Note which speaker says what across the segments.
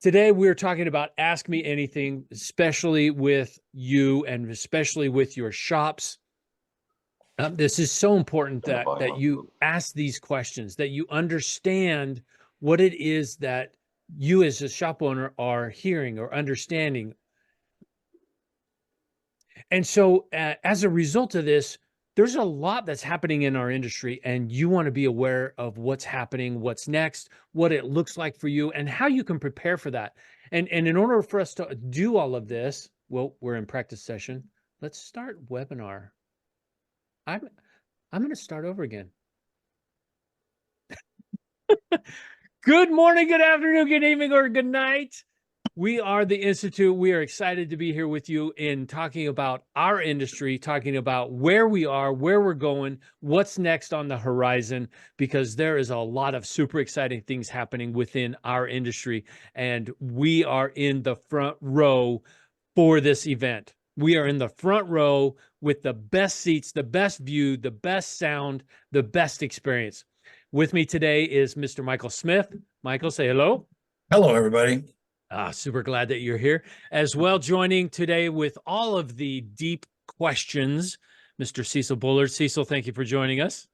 Speaker 1: Today, we're talking about Ask Me Anything, especially with you and especially with your shops. This is so important
Speaker 2: Turn the
Speaker 1: that
Speaker 2: volume up a
Speaker 1: you
Speaker 2: little.
Speaker 1: ask these questions, that you understand what it is that you as a shop owner are hearing or understanding. And so as a result of this, there's a lot that's happening in our industry, and you want to be aware of what's happening, what's next, what it looks like for you, and how you can prepare for that. And in order for us to do all of this, well, we're in practice session. Let's start webinar. I'm going to start over again. Good morning, good afternoon, good evening, or good night. We are the Institute. We are excited to be here with you in talking about our industry, talking about where we are, where we're going, what's next on the horizon, because there is a lot of super exciting things happening within our industry. And we are in the front row for this event. We are in the front row with the best seats, the best view, the best sound, the best experience. With me today is Mr. Michael Smith. Michael, say hello.
Speaker 3: Hello, everybody.
Speaker 1: Super glad that you're here. As well, joining today with all of the deep questions, Mr. Cecil Bullard. Cecil, thank you for joining us.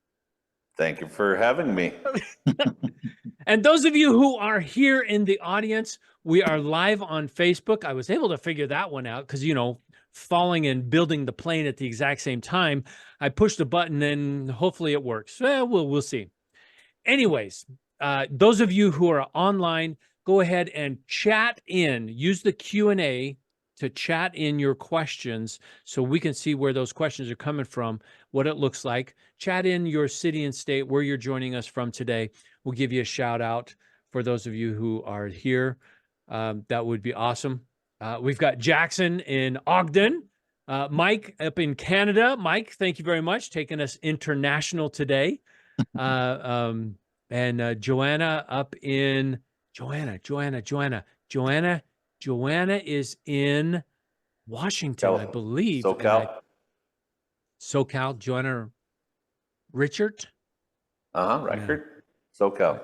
Speaker 2: Thank you for having me.
Speaker 1: And those of you who are here in the audience, we are live on Facebook. I was able to figure that one out because, falling and building the plane at the exact same time, I pushed a button and hopefully it works. We'll see. Anyways, those of you who are online, go ahead and chat in. Use the Q&A to chat in your questions so we can see where those questions are coming from, what it looks like. Chat in your city and state where you're joining us from today. We'll give you a shout out for those of you who are here. That would be awesome. We've got Jackson in Ogden, Mike up in Canada. Mike, thank you very much, taking us international today. And Joanna up in Joanna is in Washington, I believe. SoCal, Joanna Richard.
Speaker 2: Reichert, SoCal.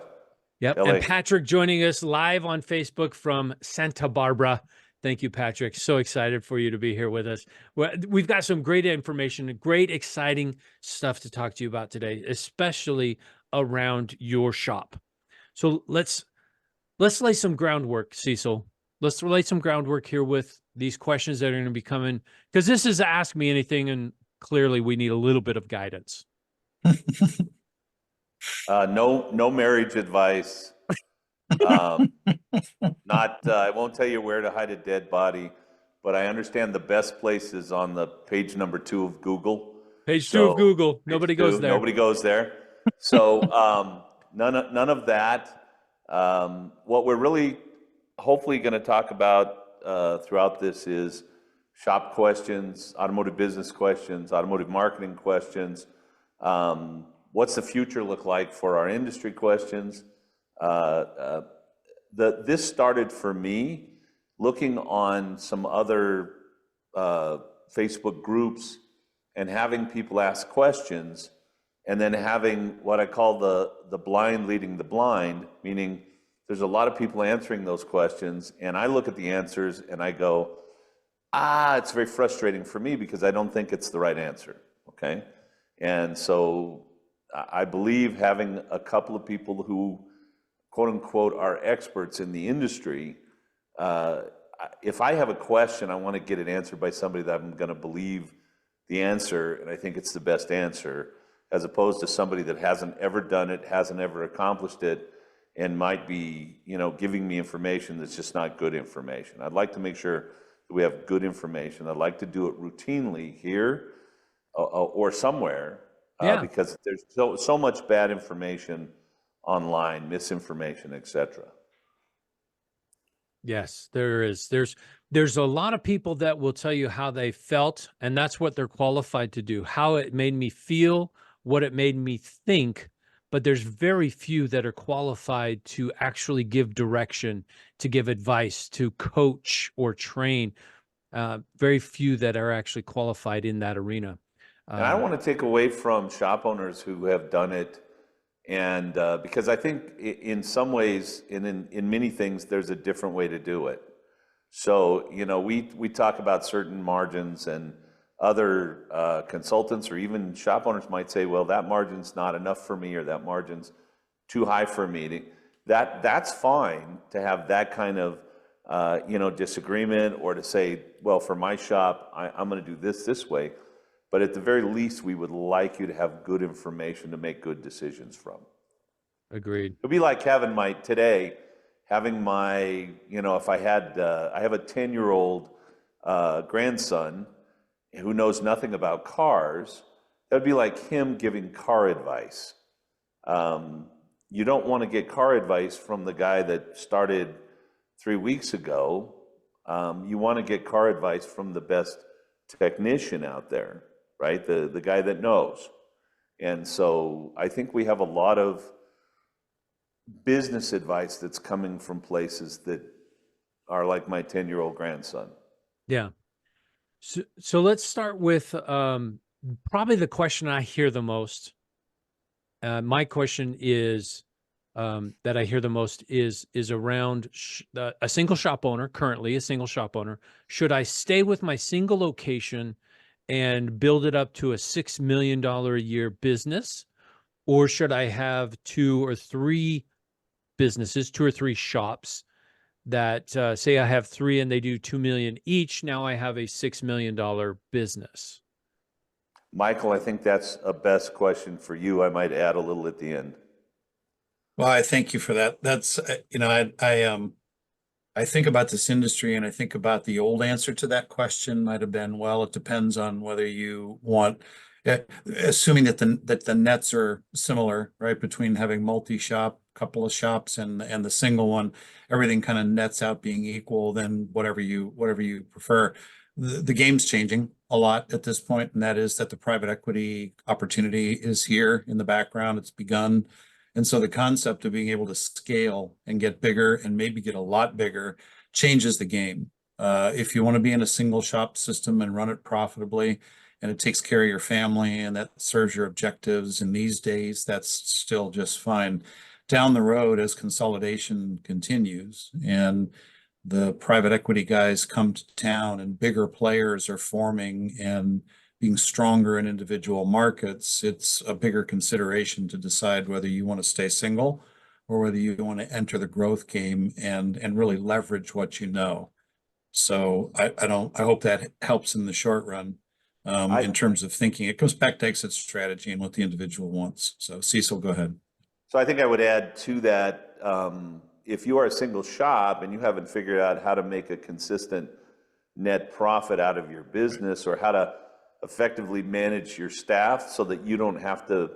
Speaker 1: Yep.
Speaker 2: LA.
Speaker 1: And Patrick joining us live on Facebook from Santa Barbara. Thank you, Patrick. So excited for you to be here with us. We've got some great information, great, exciting stuff to talk to you about today, especially around your shop. So let's lay some groundwork, Cecil. Let's lay some groundwork here with these questions that are going to be coming, because this is Ask Me Anything, and clearly we need a little bit of guidance.
Speaker 2: No marriage advice. I won't tell you where to hide a dead body, but I understand the best place is on the page number 2 of Google.
Speaker 1: Page 2 of Google. Nobody goes there.
Speaker 2: Nobody goes there. So none of that. What we're really hopefully going to talk about throughout this is shop questions, automotive business questions, automotive marketing questions. What's the future look like for our industry questions? This started for me looking on some other Facebook groups and having people ask questions, and then having what I call the blind leading the blind, meaning there's a lot of people answering those questions, and I look at the answers and I go, it's very frustrating for me because I don't think it's the right answer, okay? And so I believe having a couple of people who, quote unquote, are experts in the industry, if I have a question, I want to get it answered by somebody that I'm going to believe the answer, and I think it's the best answer, as opposed to somebody that hasn't ever done it, hasn't ever accomplished it, and might be, giving me information that's just not good information. I'd like to make sure that we have good information. I'd like to do it routinely here or somewhere, because there's so much bad information online, misinformation, etc.
Speaker 1: Yes, there is. There's a lot of people that will tell you how they felt, and that's what they're qualified to do, how it made me feel, what it made me think, but there's very few that are qualified to actually give direction, to give advice, to coach or train. Very few that are actually qualified in that arena.
Speaker 2: And I want to take away from shop owners who have done it And because I think in some ways, in many things, there's a different way to do it. So, we talk about certain margins, and other consultants or even shop owners might say, well, that margin's not enough for me, or that margin's too high for me. That's fine to have that kind of disagreement, or to say, well, for my shop, I'm going to do this way. But at the very least, we would like you to have good information to make good decisions from.
Speaker 1: Agreed.
Speaker 2: It'd be like having having my, if I have a 10-year-old grandson who knows nothing about cars. That'd be like him giving car advice. You don't want to get car advice from the guy that started 3 weeks ago. You want to get car advice from the best technician out there, right? The guy that knows. And so I think we have a lot of business advice that's coming from places that are like my 10-year-old grandson.
Speaker 1: Yeah. So let's start with probably the question I hear the most. My question is that I hear the most is around a single shop owner, currently a single shop owner. Should I stay with my single location and build it up to a $6 million a year business? Or should I have 2 or 3 businesses, 2 or 3 shops that say I have 3 and they do 2 million each? Now I have a $6 million business.
Speaker 2: Michael, I think that's a best question for you. I might add a little at the end.
Speaker 3: Well, I thank you for that. That's, I think about this industry, and I think about the old answer to that question might have been, well, it depends on whether you want, assuming that the nets are similar, right? Between having multi-shop, couple of shops, and the single one, everything kind of nets out being equal, then whatever you prefer. The game's changing a lot at this point, and that is that the private equity opportunity is here in the background. It's begun. And so the concept of being able to scale and get bigger, and maybe get a lot bigger, changes the game. If you want to be in a single shop system and run it profitably, and it takes care of your family, and that serves your objectives in these days, that's still just fine. Down the road, as consolidation continues and the private equity guys come to town and bigger players are forming and being stronger in individual markets, it's a bigger consideration to decide whether you want to stay single or whether you want to enter the growth game and really leverage what you know. So I hope that helps in the short run in terms of thinking. It goes back to exit strategy and what the individual wants. So Cecil, go ahead.
Speaker 2: So I think I would add to that, if you are a single shop and you haven't figured out how to make a consistent net profit out of your business, or how to effectively manage your staff so that you don't have to,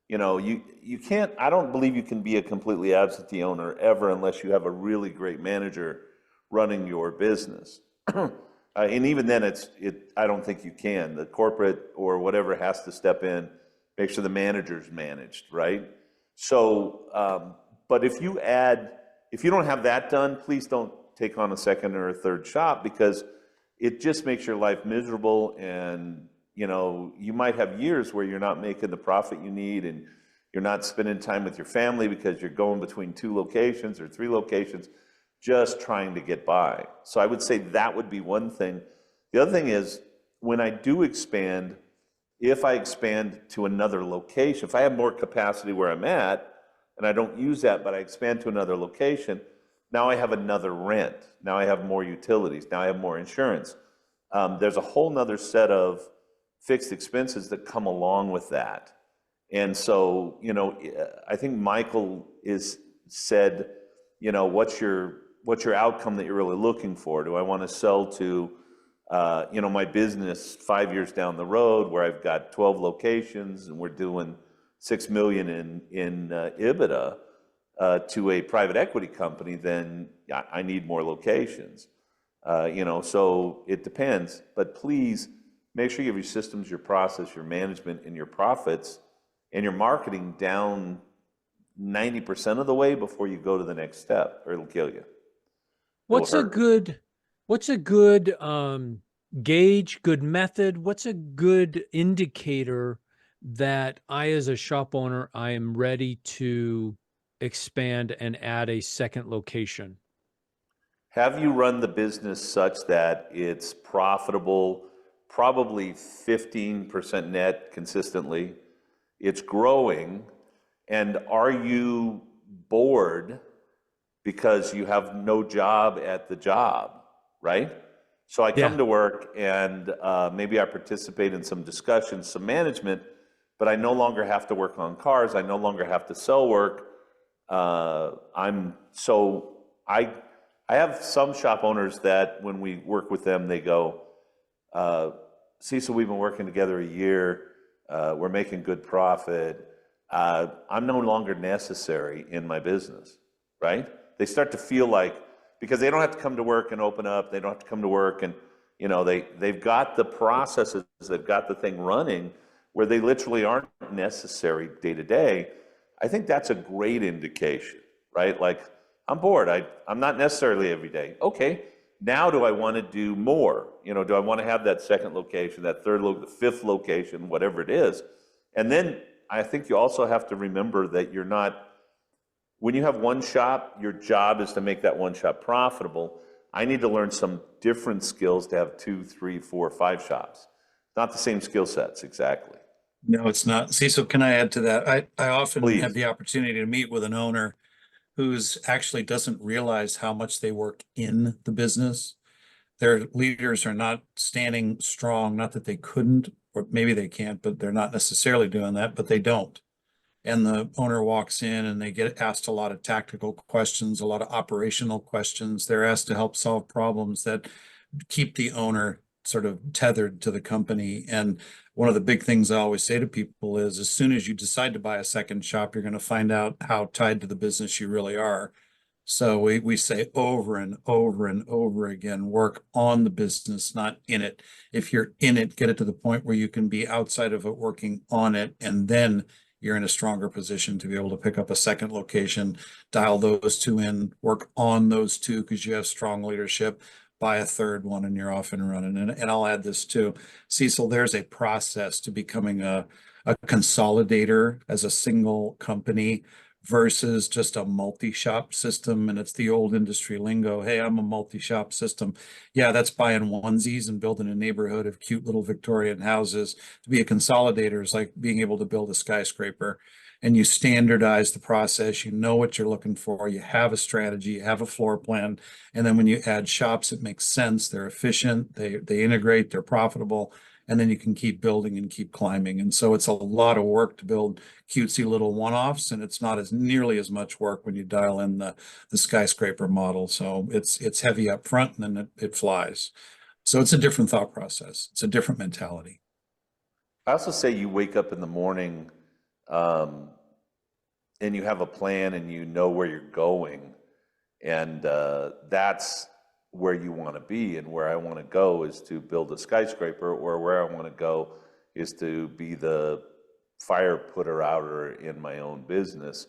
Speaker 2: you can't, I don't believe you can be a completely absentee owner ever unless you have a really great manager running your business. And even then I don't think you can. The corporate or whatever has to step in, make sure the manager's managed, right? So, but if you don't have that done, please don't take on a second or a third shop, because it just makes your life miserable. And, you might have years where you're not making the profit you need, and you're not spending time with your family because you're going between 2 locations or 3 locations, just trying to get by. So I would say that would be one thing. The other thing is, when I do expand, if I expand to another location, if I have more capacity where I'm at, and I don't use that, but I expand to another location, now I have another rent. Now I have more utilities. Now I have more insurance. There's a whole nother set of fixed expenses that come along with that. And so, I think Michael said, what's your outcome that you're really looking for? Do I want to sell to, my business 5 years down the road where I've got 12 locations and we're doing $6 million in EBITDA to a private equity company? Then I need more locations. So it depends. But please make sure you have your systems, your process, your management, and your profits and your marketing down 90% of the way before you go to the next step, or it'll kill you.
Speaker 1: What's a good gauge, good method? What's a good indicator that I, as a shop owner, I am ready to expand and add a second location?
Speaker 2: Have you run the business such that it's profitable, probably 15% net consistently? It's growing. And are you bored because you have no job at the job, right? So I come
Speaker 1: Yeah.
Speaker 2: to work and maybe I participate in some discussions, some management, but I no longer have to work on cars. I no longer have to sell work. I'm so I have some shop owners that when we work with them, they go, Cecil, we've been working together a year. We're making good profit. I'm no longer necessary in my business, right? They start to feel like, because they don't have to come to work and open up, they don't have to come to work and, they've got the processes, they've got the thing running where they literally aren't necessary day to day. I think that's a great indication, right? Like, I'm bored. I'm not necessarily every day. Okay, now do I want to do more? Do I want to have that second location, that the fifth location, whatever it is? And then I think you also have to remember that you're not, when you have one shop, your job is to make that one shop profitable. I need to learn some different skills to have 2, 3, 4, 5 shops. Not the same skill sets, exactly.
Speaker 3: No, it's not. Cecil, can I add to that? I often have
Speaker 2: Please.
Speaker 3: the opportunity to meet with an owner who's actually doesn't realize how much they work in the business. Their leaders are not standing strong, not that they couldn't, or maybe they can't, but they're not necessarily doing that, but they don't. And the owner walks in and they get asked a lot of tactical questions, a lot of operational questions. They're asked to help solve problems that keep the owner sort of tethered to the company. And one of the big things I always say to people is, as soon as you decide to buy a second shop, you're going to find out how tied to the business you really are. So we say over and over and over again, work on the business, not in it. If you're in it, get it to the point where you can be outside of it, working on it, and then you're in a stronger position to be able to pick up a second location, dial those two in, work on those two because you have strong leadership, buy a third one, and you're off and running. And I'll add this too. Cecil, there's a process to becoming a consolidator as a single company versus just a multi-shop system. And it's the old industry lingo. Hey, I'm a multi-shop system. Yeah, that's buying onesies and building a neighborhood of cute little Victorian houses. To be a consolidator is like being able to build a skyscraper. And you standardize the process, you know what you're looking for, you have a strategy, you have a floor plan. And then when you add shops, it makes sense. They're efficient, they integrate, they're profitable, and then you can keep building and keep climbing. And so it's a lot of work to build cutesy little one-offs, and it's not as nearly as much work when you dial in the skyscraper model. So it's heavy up front and then it flies. So it's a different thought process. It's a different mentality.
Speaker 2: I also say you wake up in the morning um, and you have a plan and you know where you're going. And that's where you want to be. And where I want to go is to build a skyscraper, or where I want to go is to be the fire putter outer in my own business.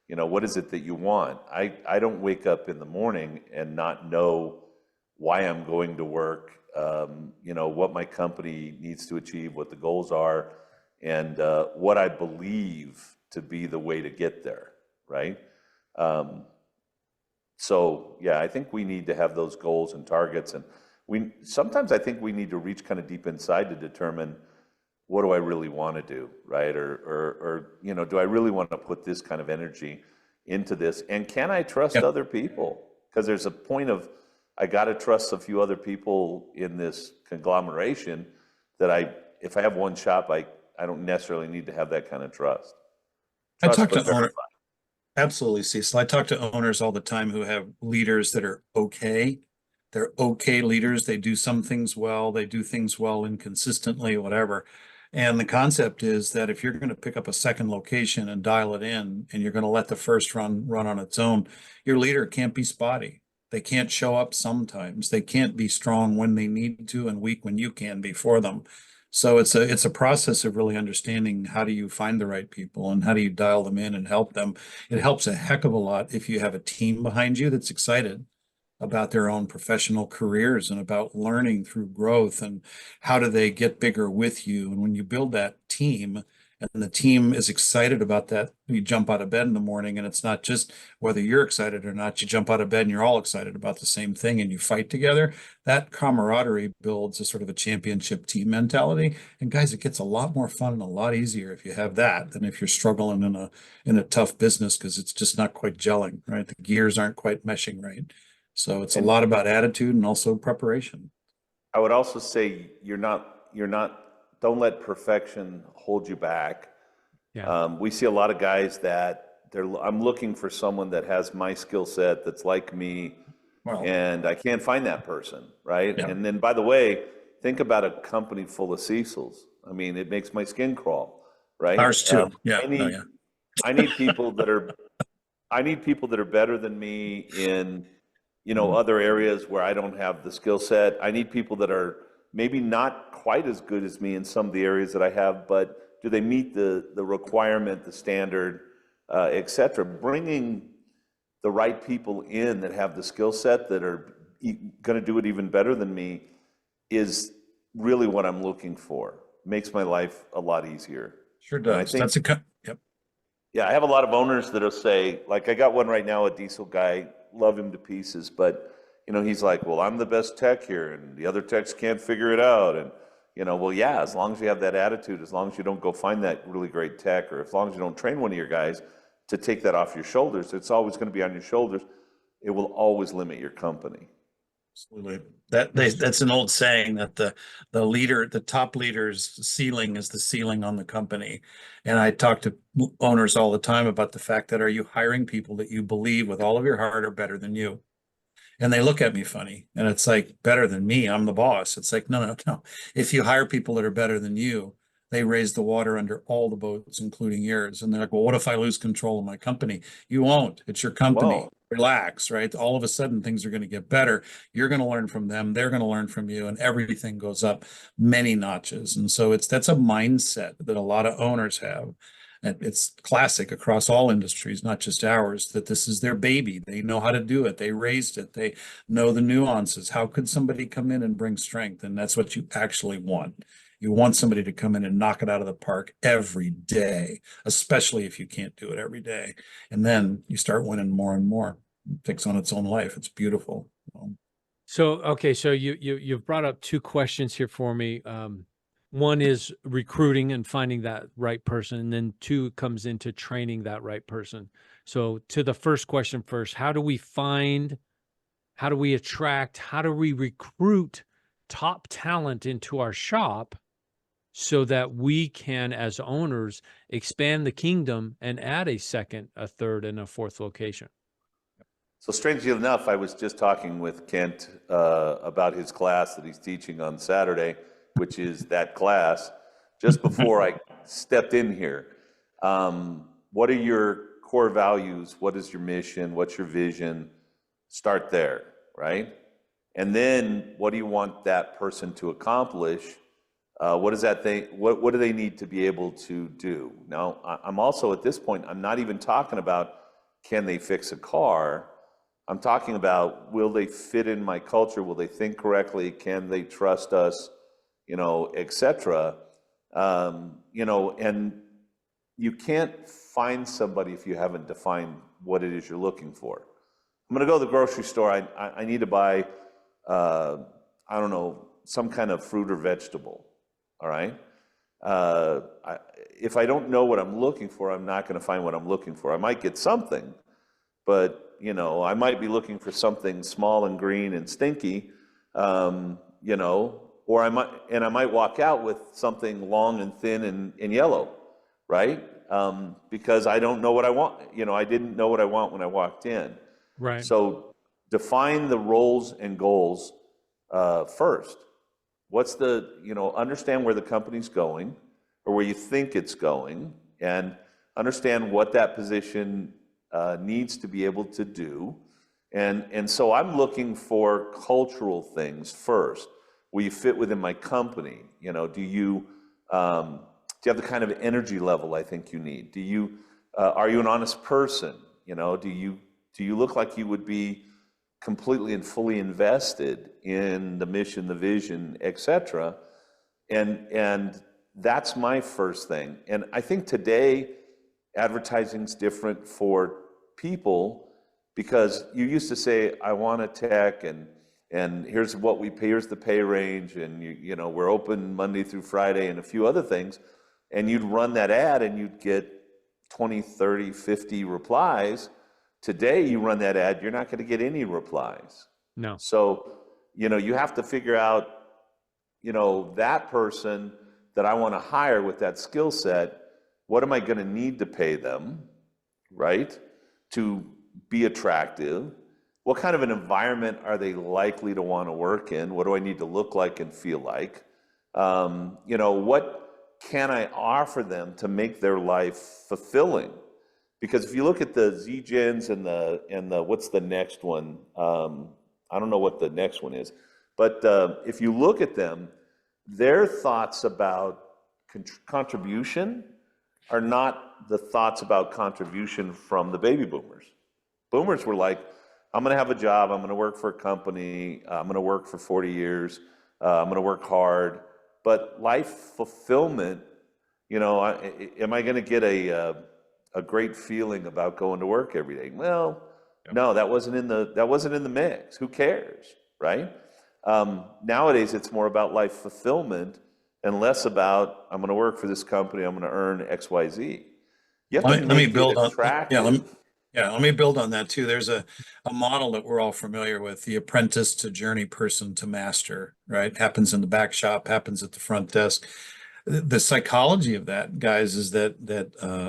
Speaker 2: What is it that you want? I don't wake up in the morning and not know why I'm going to work, what my company needs to achieve, what the goals are, and what I believe to be the way to get there, right? So yeah, I think we need to have those goals and targets, and sometimes I think we need to reach kind of deep inside to determine, what do I really want to do, right? Or do I really want to put this kind of energy into this? And can I trust
Speaker 3: Yep.
Speaker 2: other people? Because there's a point of, I got to trust a few other people in this conglomeration that if I have one shop, I don't necessarily need to have that kind of trust.
Speaker 3: I
Speaker 2: Trust
Speaker 3: talk
Speaker 2: but
Speaker 3: to
Speaker 2: verify.
Speaker 3: owners. Absolutely, Cecil. I talk to owners all the time who have leaders that are okay. They're okay leaders. They do some things well. They do things well inconsistently, whatever. And the concept is that if you're going to pick up a second location and dial it in, and you're going to let the first run on its own, your leader can't be spotty. They can't show up sometimes. They can't be strong when they need to and weak when you can be for them. So it's a process of really understanding how do you find the right people and how do you dial them in and help them. It helps a heck of a lot if you have a team behind you that's excited about their own professional careers and about learning through growth and how do they get bigger with you. And when you build that team and the team is excited about that. You jump out of bed in the morning, and it's not just whether you're excited or not. You jump out of bed and you're all excited about the same thing, and you fight together. That camaraderie builds a sort of a championship team mentality. And guys, it gets a lot more fun and a lot easier if you have that than if you're struggling in a tough business because it's just not quite gelling, right? The gears aren't quite meshing right. So it's a lot about attitude and also preparation.
Speaker 2: I would also say don't let perfection hold you back.
Speaker 1: Yeah.
Speaker 2: We see a lot of guys that I'm looking for someone that has my skill set that's like me,
Speaker 3: Well,
Speaker 2: and I can't find that person, right?
Speaker 3: yeah.
Speaker 2: And then, by the way, think about a company full of Cecils. I mean, it makes my skin crawl, right?
Speaker 3: Ours too. Yeah.
Speaker 2: I
Speaker 3: No,
Speaker 2: need
Speaker 3: yeah.
Speaker 2: I need people that are better than me in
Speaker 3: Mhm.
Speaker 2: other areas where I don't have the skill set. I need people that are maybe not quite as good as me in some of the areas that I have, but do they meet the requirement, the standard, et cetera? Bringing the right people in that have the skill set that are going to do it even better than me is really what I'm looking for. Makes my life a lot easier.
Speaker 3: Sure
Speaker 2: And I
Speaker 3: does.
Speaker 2: think,
Speaker 3: Yep.
Speaker 2: yeah, I have a lot of owners that'll say, like, I got one right now, a diesel guy, love him to pieces, but he's like, well, I'm the best tech here, and the other techs can't figure it out, and well, yeah, as long as you have that attitude, as long as you don't go find that really great tech, or as long as you don't train one of your guys to take that off your shoulders, it's always going to be on your shoulders. It will always limit your company.
Speaker 3: Absolutely. That's an old saying that the top leader's ceiling is the ceiling on the company. And I talk to owners all the time about the fact that, are you hiring people that you believe with all of your heart are better than you? And they look at me funny, and it's like, better than me, I'm the boss. It's like, no, no, no. If you hire people that are better than you, they raise the water under all the boats, including yours. And they're like, well, what if I lose control of my company? You won't. It's your company.
Speaker 2: Whoa.
Speaker 3: Relax, right? All of a sudden, things are going to get better. You're going to learn from them. They're going to learn from you, and everything goes up many notches. And so that's a mindset that a lot of owners have. And it's classic across all industries, not just ours, that this is their baby. They know how to do it. They raised it. They know the nuances. How could somebody come in and bring strength? And that's what you actually want. You want somebody to come in and knock it out of the park every day, especially if you can't do it every day. And then you start winning more and more. It takes on its own life. It's beautiful.
Speaker 1: So, okay, so you've brought up two questions here for me. One is recruiting and finding that right person, and then two comes into training that right person. So to the first question first, how do we attract, how do we recruit top talent into our shop so that we can, as owners, expand the kingdom and add a second, a third, and a fourth location?
Speaker 2: So strangely enough, I was just talking with Kent about his class that he's teaching on Saturday, which is that class, just before I stepped in here. What are your core values? What is your mission? What's your vision? Start there, right? And then what do you want that person to accomplish? What is that thing? What do they need to be able to do? Now, I'm also at this point, I'm not even talking about can they fix a car. I'm talking about, will they fit in my culture? Will they think correctly? Can they trust us? Et cetera. And you can't find somebody if you haven't defined what it is you're looking for. I'm going to go to the grocery store. I need to buy, I don't know, some kind of fruit or vegetable. All right. If I don't know what I'm looking for, I'm not going to find what I'm looking for. I might get something, but I might be looking for something small and green and stinky, or I might walk out with something long and thin and yellow, right? Because I don't know what I want. I didn't know what I want when I walked in.
Speaker 1: Right.
Speaker 2: So define the roles and goals first. What's understand where the company's going or where you think it's going, and understand what that position needs to be able to do. And so I'm looking for cultural things first. Will you fit within my company? Do you have the kind of energy level I think you need? Are you an honest person? Do you look like you would be completely and fully invested in the mission, the vision, et cetera? And that's my first thing. And I think today advertising's different for people because you used to say, I want a tech and here's what we pay, here's the pay range, and you know, we're open Monday through Friday and a few other things. And you'd run that ad and you'd get 20, 30, 50 replies. Today you run that ad, you're not going to get any replies.
Speaker 1: No.
Speaker 2: So, you know, you have to figure out, you know, that person that I want to hire with that skill set, what am I going to need to pay them, right, to be attractive? What kind of an environment are they likely to want to work in? What do I need to look like and feel like? You know, what can I offer them to make their life fulfilling? Because if you look at the Z-Gens and the what's the next one? I don't know what the next one is, but if you look at them, their thoughts about contribution are not the thoughts about contribution from the baby boomers. Boomers were like, I'm going to have a job, I'm going to work for a company, I'm going to work for 40 years, I'm going to work hard. But life fulfillment, you know, am I going to get a great feeling about going to work every day? Well, no, that wasn't in the mix. Who cares, right? Nowadays, it's more about life fulfillment and less about I'm going to work for this company, I'm going to earn X, Y, Z. You have to
Speaker 3: Let me
Speaker 2: make
Speaker 3: build
Speaker 2: it
Speaker 3: on,
Speaker 2: attractive.
Speaker 3: let me build on that too. There's a model that we're all familiar with, the apprentice to journey person to master, right? Happens in the back shop, happens at the front desk. The psychology of that, guys, is that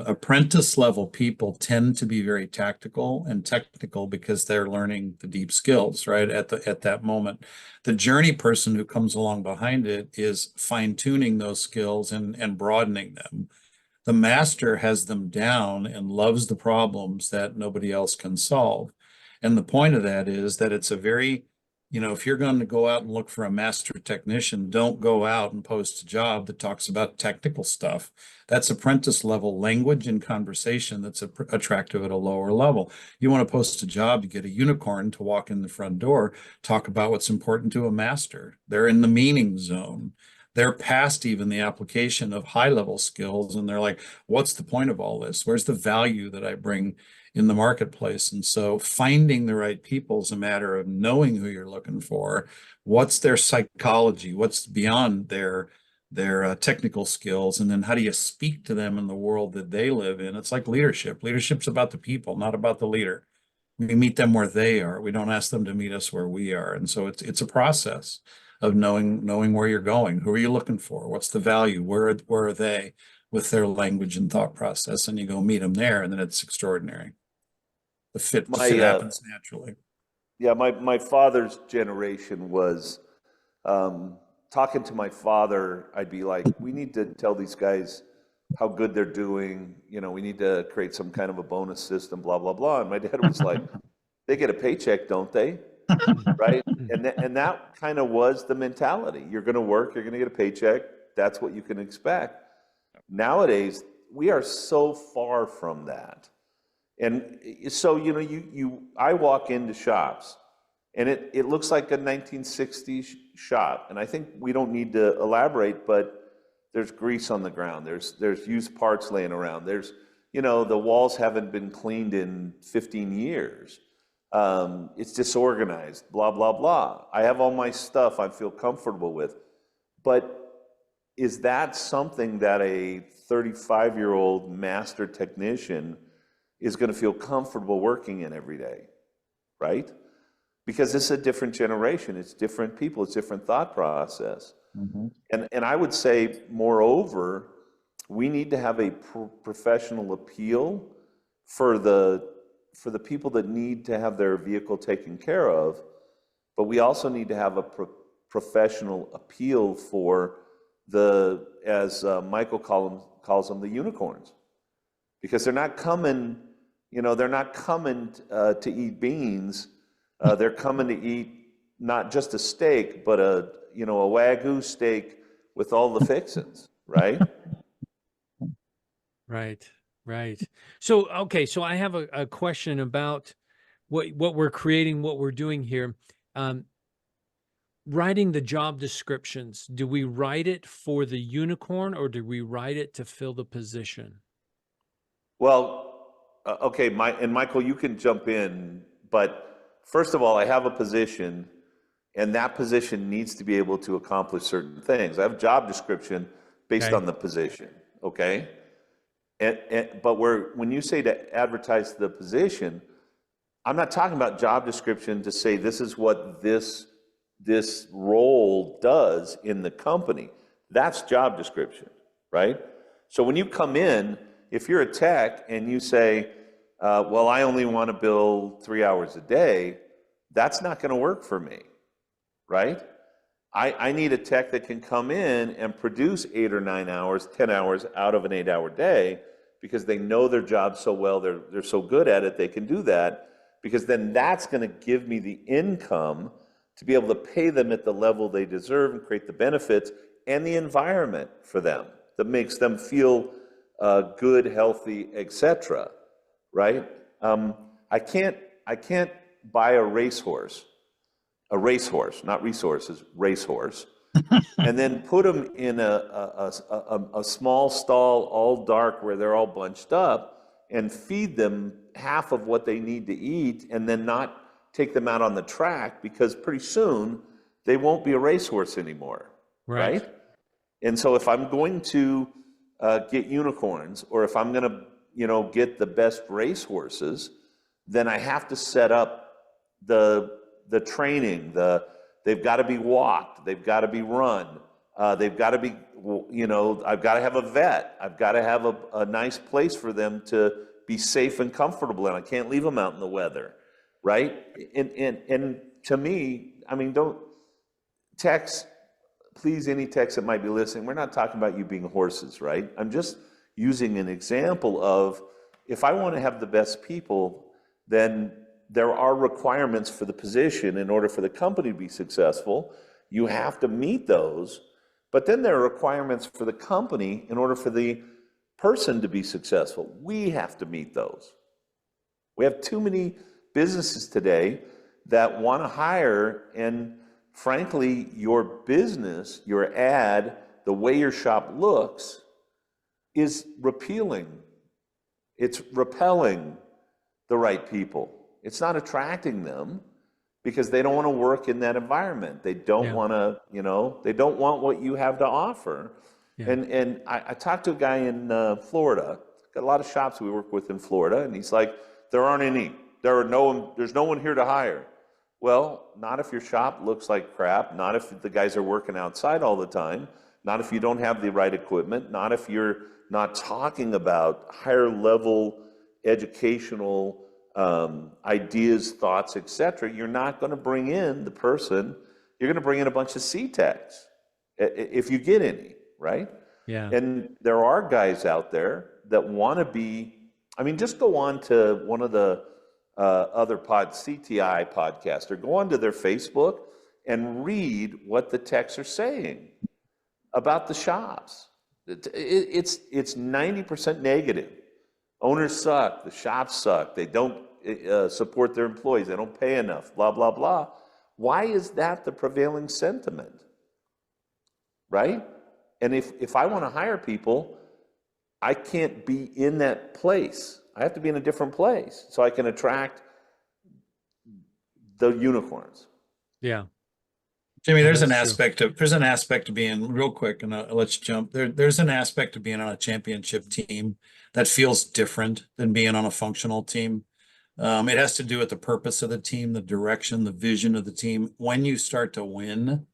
Speaker 3: apprentice level people tend to be very tactical and technical because they're learning the deep skills, right? At that moment. The journey person who comes along behind it is fine-tuning those skills and broadening them. The master has them down and loves the problems that nobody else can solve. And the point of that is that it's a very, you know, if you're going to go out and look for a master technician, don't go out and post a job that talks about technical stuff. That's apprentice level language and conversation that's attractive at a lower level. You want to post a job to get a unicorn to walk in the front door, talk about what's important to a master. They're in the meaning zone. They're past even the application of high level skills. And they're like, what's the point of all this? Where's the value that I bring in the marketplace? And so finding the right people is a matter of knowing who you're looking for. What's their psychology? What's beyond their technical skills? And then how do you speak to them in the world that they live in? It's like leadership. Leadership's about the people, not about the leader. We meet them where they are. We don't ask them to meet us where we are. And so it's a process of knowing where you're going. Who are you looking for? What's the value? Where are they with their language and thought process? And you go meet them there, and then it's extraordinary. The fit happens naturally.
Speaker 2: Yeah, my father's generation was talking to my father. I'd be like, we need to tell these guys how good they're doing. You know, we need to create some kind of a bonus system, blah, blah, blah. And my dad was like, they get a paycheck, don't they? Right? And that kind of was the mentality. You're going to work, you're going to get a paycheck. That's what you can expect. Nowadays, we are so far from that. And so, you know, I walk into shops and it looks like a 1960s shop. And I think we don't need to elaborate, but there's grease on the ground. There's used parts laying around. There's, you know, the walls haven't been cleaned in 15 years. It's disorganized, blah, blah, blah. I have all my stuff I feel comfortable with. But is that something that a 35-year-old master technician is going to feel comfortable working in every day, right? Because it's a different generation. It's different people. It's different thought process. Mm-hmm. And I would say, moreover, we need to have a professional appeal for the people that need to have their vehicle taken care of, but we also need to have a professional appeal for as Michael calls them, the unicorns, because they're not coming, they're not coming to eat beans. They're coming to eat not just a steak, but a Wagyu steak with all the fixings, right?
Speaker 1: Right. Right. So, okay. So I have a question about what we're creating, what we're doing here. writing the job descriptions, do we write it for the unicorn or do we write it to fill the position?
Speaker 2: Well, okay, Michael, you can jump in, but first of all, I have a position, and that position needs to be able to accomplish certain things. I have a job description based
Speaker 1: Okay.
Speaker 2: on the position, okay? But when you say to advertise the position, I'm not talking about job description to say this is what this role does in the company. That's job description, right? So when you come in, if you're a tech and you say, well, I only want to bill 3 hours a day, that's not going to work for me, right? I need a tech that can come in and produce 8 or 9 hours, 10 hours out of an 8-hour day because they know their job so well, they're so good at it, they can do that, because then that's going to give me the income to be able to pay them at the level they deserve and create the benefits and the environment for them that makes them feel good, healthy, etc. Right? I can't buy a racehorse, not resources, racehorse, and then put them in a small stall, all dark, where they're all bunched up, and feed them half of what they need to eat, and then not take them out on the track, because pretty soon they won't be a racehorse anymore, right? And so if I'm going to get unicorns, or if I'm going to, get the best racehorses, then I have to set up the training. They've got to be walked. They've got to be run. They've got to be, I've got to have a vet. I've got to have a nice place for them to be safe and comfortable, and I can't leave them out in the weather, right? And to me, I mean, don't techs, please, any techs that might be listening, we're not talking about you being horses, right? I'm just using an example of, if I want to have the best people, then there are requirements for the position in order for the company to be successful. You have to meet those, but then there are requirements for the company in order for the person to be successful. We have to meet those. We have too many businesses today that want to hire, and frankly, your business, your ad, the way your shop looks is repelling the right people. It's not attracting them because they don't want to work in that environment. They don't want to, they don't want what you have to offer. Yeah. And I talked to a guy in Florida, got a lot of shops we work with in Florida, and he's like, there aren't any. There's no one here to hire. Well, not if your shop looks like crap, not if the guys are working outside all the time, not if you don't have the right equipment, not if you're not talking about higher level educational ideas, thoughts, etc. You're not going to bring in the person. You're going to bring in a bunch of C-techs, if you get any, right?
Speaker 1: Yeah.
Speaker 2: And there are guys out there that want to be, I mean, just go on to one of the other CTI podcasts, or go onto their Facebook and read what the techs are saying about the shops. It's 90% negative. Owners suck. The shops suck. They don't support their employees. They don't pay enough. Blah blah blah. Why is that the prevailing sentiment? Right? And if I want to hire people, I can't be in that place. I have to be in a different place so I can attract the unicorns.
Speaker 1: Yeah.
Speaker 3: Jimmy, there's an aspect of being, real quick, and let's jump there. There's an aspect of being on a championship team that feels different than being on a functional team. It has to do with the purpose of the team, the direction, the vision of the team. When you start to win,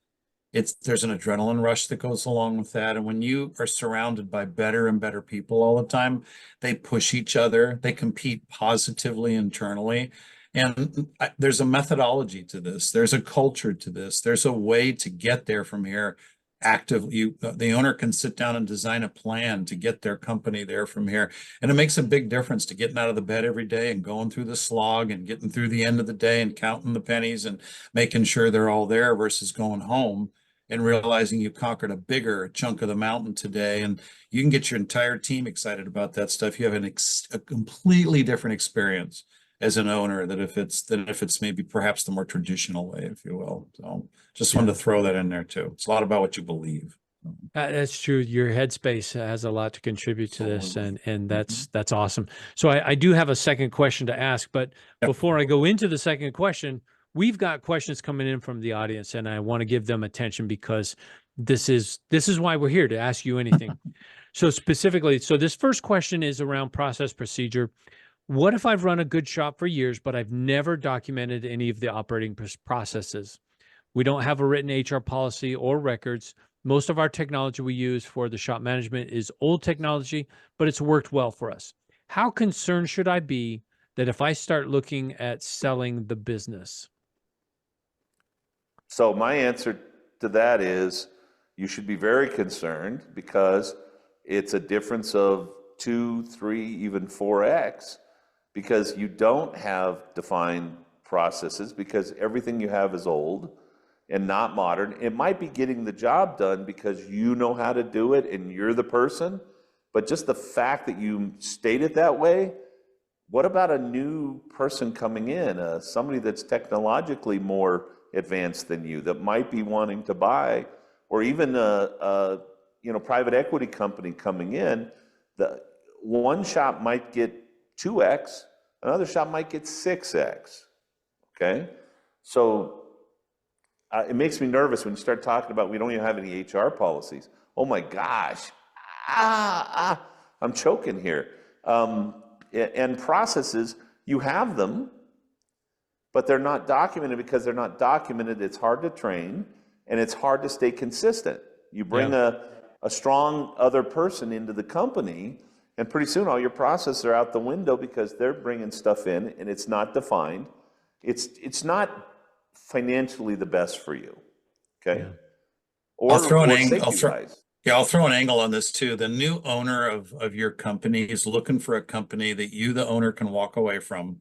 Speaker 3: there's an adrenaline rush that goes along with that. And when you are surrounded by better and better people all the time, they push each other, they compete positively internally. And there's a methodology to this. There's a culture to this. There's a way to get there from here. Actively, the owner can sit down and design a plan to get their company there from here. And it makes a big difference to getting out of the bed every day and going through the slog and getting through the end of the day and counting the pennies and making sure they're all there, versus going home and realizing you conquered a bigger chunk of the mountain today. And you can get your entire team excited about that stuff. You have a completely different experience as an owner than if it's maybe perhaps the more traditional way, if you will. So just wanted to throw that in there too. It's a lot about what you believe.
Speaker 1: That's true. Your headspace has a lot to contribute to this, and
Speaker 3: Mhm.
Speaker 1: that's awesome. So I do have a second question to ask, but
Speaker 3: Yep.
Speaker 1: before I go into the second question, we've got questions coming in from the audience, and I want to give them attention because this is why we're here, to ask you anything. So specifically, so this first question is around process procedure. What if I've run a good shop for years, but I've never documented any of the operating processes? We don't have a written HR policy or records. Most of our technology we use for the shop management is old technology, but it's worked well for us. How concerned should I be that if I start looking at selling the business?
Speaker 2: So my answer to that is you should be very concerned because it's a difference of 2, 3, even 4x because you don't have defined processes because everything you have is old and not modern. It might be getting the job done because you know how to do it and you're the person, but just the fact that you state it that way, what about a new person coming in, somebody that's technologically more advanced than you that might be wanting to buy, or even a private equity company coming in? The one shop might get 2x, another shop might get 6x. Okay, so it makes me nervous when you start talking about we don't even have any HR policies. Oh my gosh, I'm choking here. And processes, you have them, but they're not documented. Because they're not documented, it's hard to train and it's hard to stay consistent. You bring a strong other person into the company and pretty soon all your processes are out the window because they're bringing stuff in and it's not defined. It's not financially the best for you, okay?
Speaker 1: Yeah.
Speaker 3: I'll throw an angle.
Speaker 2: Safety-wise.
Speaker 3: Yeah, I'll throw an angle on this too. The new owner of your company is looking for a company that you, the owner, can walk away from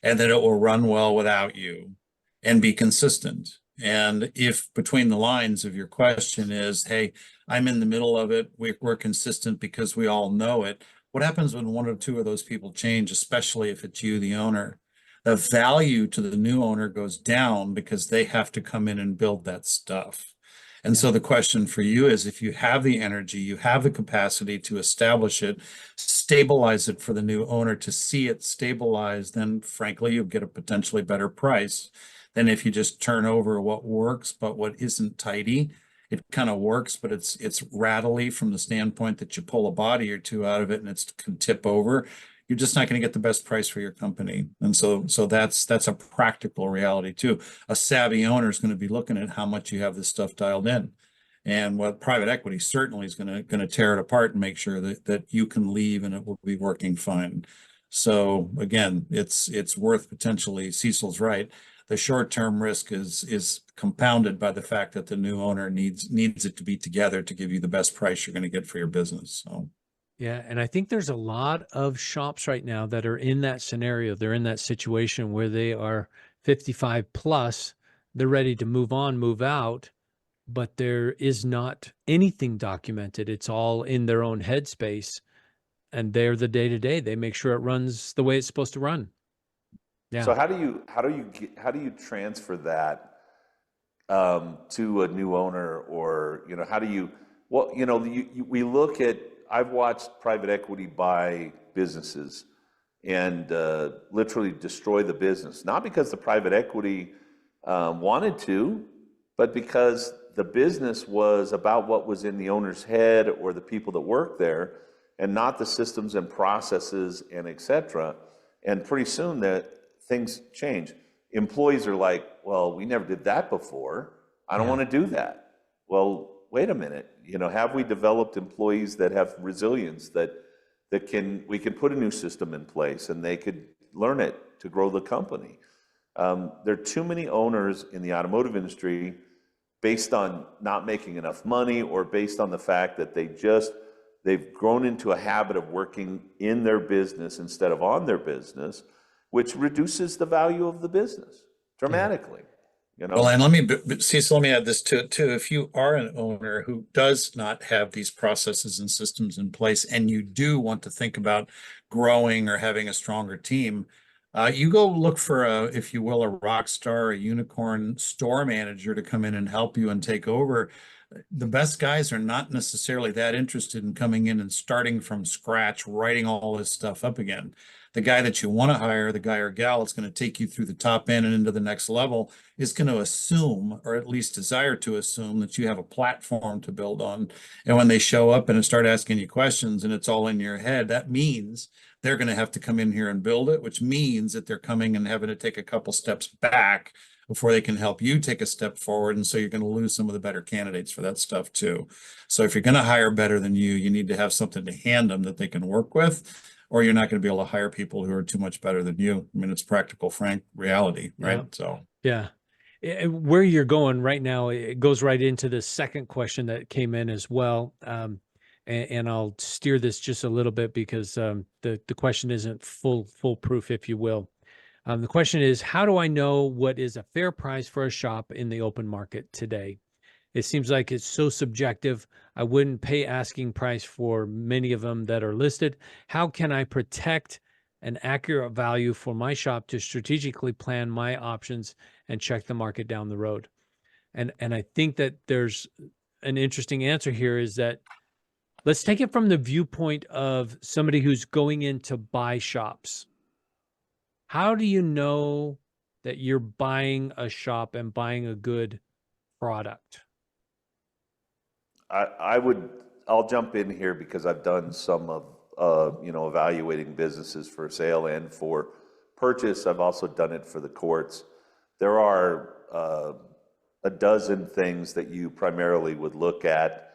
Speaker 3: and that it will run well without you and be consistent. And if between the lines of your question is, hey, I'm in the middle of it, we're consistent because we all know it. What happens when one or two of those people change, especially if it's you, the owner? The value to the new owner goes down because they have to come in and build that stuff. And so the question for you is, if you have the energy, you have the capacity to establish it, stabilize it for the new owner to see it stabilized, then frankly, you'll get a potentially better price than if you just turn over what works, but what isn't tidy. It kind of works, but it's rattly from the standpoint that you pull a body or two out of it and it can tip over. You're just not going to get the best price for your company. And so that's a practical reality too. A savvy owner is going to be looking at how much you have this stuff dialed in. And what private equity certainly is going to tear it apart and make sure that you can leave and it will be working fine. So again, it's worth potentially, Cecil's right. The short-term risk is compounded by the fact that the new owner needs it to be together to give you the best price you're going to get for your business. So.
Speaker 1: Yeah, and I think there's a lot of shops right now that are in that scenario. They're in that situation where they are 55 plus, they're ready to move on, move out, but there is not anything documented. It's all in their own headspace, and they're the day-to-day. They make sure it runs the way it's supposed to run. Yeah.
Speaker 2: So how do you transfer that to a new owner, or how do you? Well, we look at. I've watched private equity buy businesses and literally destroy the business, not because the private equity wanted to, but because the business was about what was in the owner's head or the people that work there, and not the systems and processes and et cetera. And pretty soon that things change. Employees are like, well, we never did that before. I don't want to do that. Well, wait a minute. Have we developed employees that have resilience that we can put a new system in place and they could learn it to grow the company? There are too many owners in the automotive industry based on not making enough money or based on the fact that they've grown into a habit of working in their business instead of on their business, which reduces the value of the business dramatically.
Speaker 3: Well, and Cecil, let me add this to it too. If you are an owner who does not have these processes and systems in place, and you do want to think about growing or having a stronger team, You go look for a, if you will, a rock star, a unicorn store manager to come in and help you and take over. The best guys are not necessarily that interested in coming in and starting from scratch, writing all this stuff up again. The guy that you want to hire, the guy or gal that's going to take you through the top end and into the next level, is going to assume, or at least desire to assume, that you have a platform to build on. And when they show up and start asking you questions and it's all in your head, that means they're going to have to come in here and build it, which means that they're coming and having to take a couple steps back before they can help you take a step forward. And so you're going to lose some of the better candidates for that stuff too. So if you're going to hire better than you need to have something to hand them that they can work with, or you're not going to be able to hire people who are too much better than you. I mean, it's practical, frank reality, right?
Speaker 1: Yeah.
Speaker 3: So
Speaker 1: yeah. Where you're going right now, it goes right into the second question that came in as well. And I'll steer this just a little bit because the question isn't foolproof, if you will. The question is, how do I know what is a fair price for a shop in the open market today? It seems like it's so subjective. I wouldn't pay asking price for many of them that are listed. How can I protect an accurate value for my shop to strategically plan my options and check the market down the road? And I think that there's an interesting answer here is that let's take it from the viewpoint of somebody who's going in to buy shops. How do you know that you're buying a shop and buying a good product?
Speaker 2: I'll jump in here because I've done some of, evaluating businesses for sale and for purchase. I've also done it for the courts. There are a dozen things that you primarily would look at.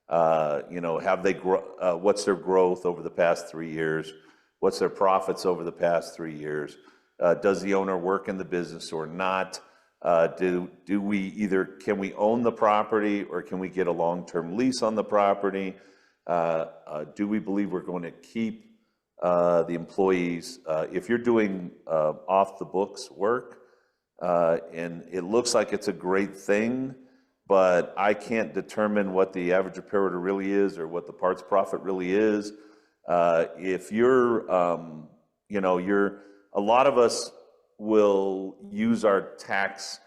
Speaker 2: Have they what's their growth over the past 3 years? What's their profits over the past 3 years? Does the owner work in the business or not? Can we own the property, or can we get a long-term lease on the property? Do we believe we're going to keep the employees? If you're doing off the books work, and it looks like it's a great thing, but I can't determine what the average repair order really is or what the parts profit really is. If you're, a lot of us will use our tax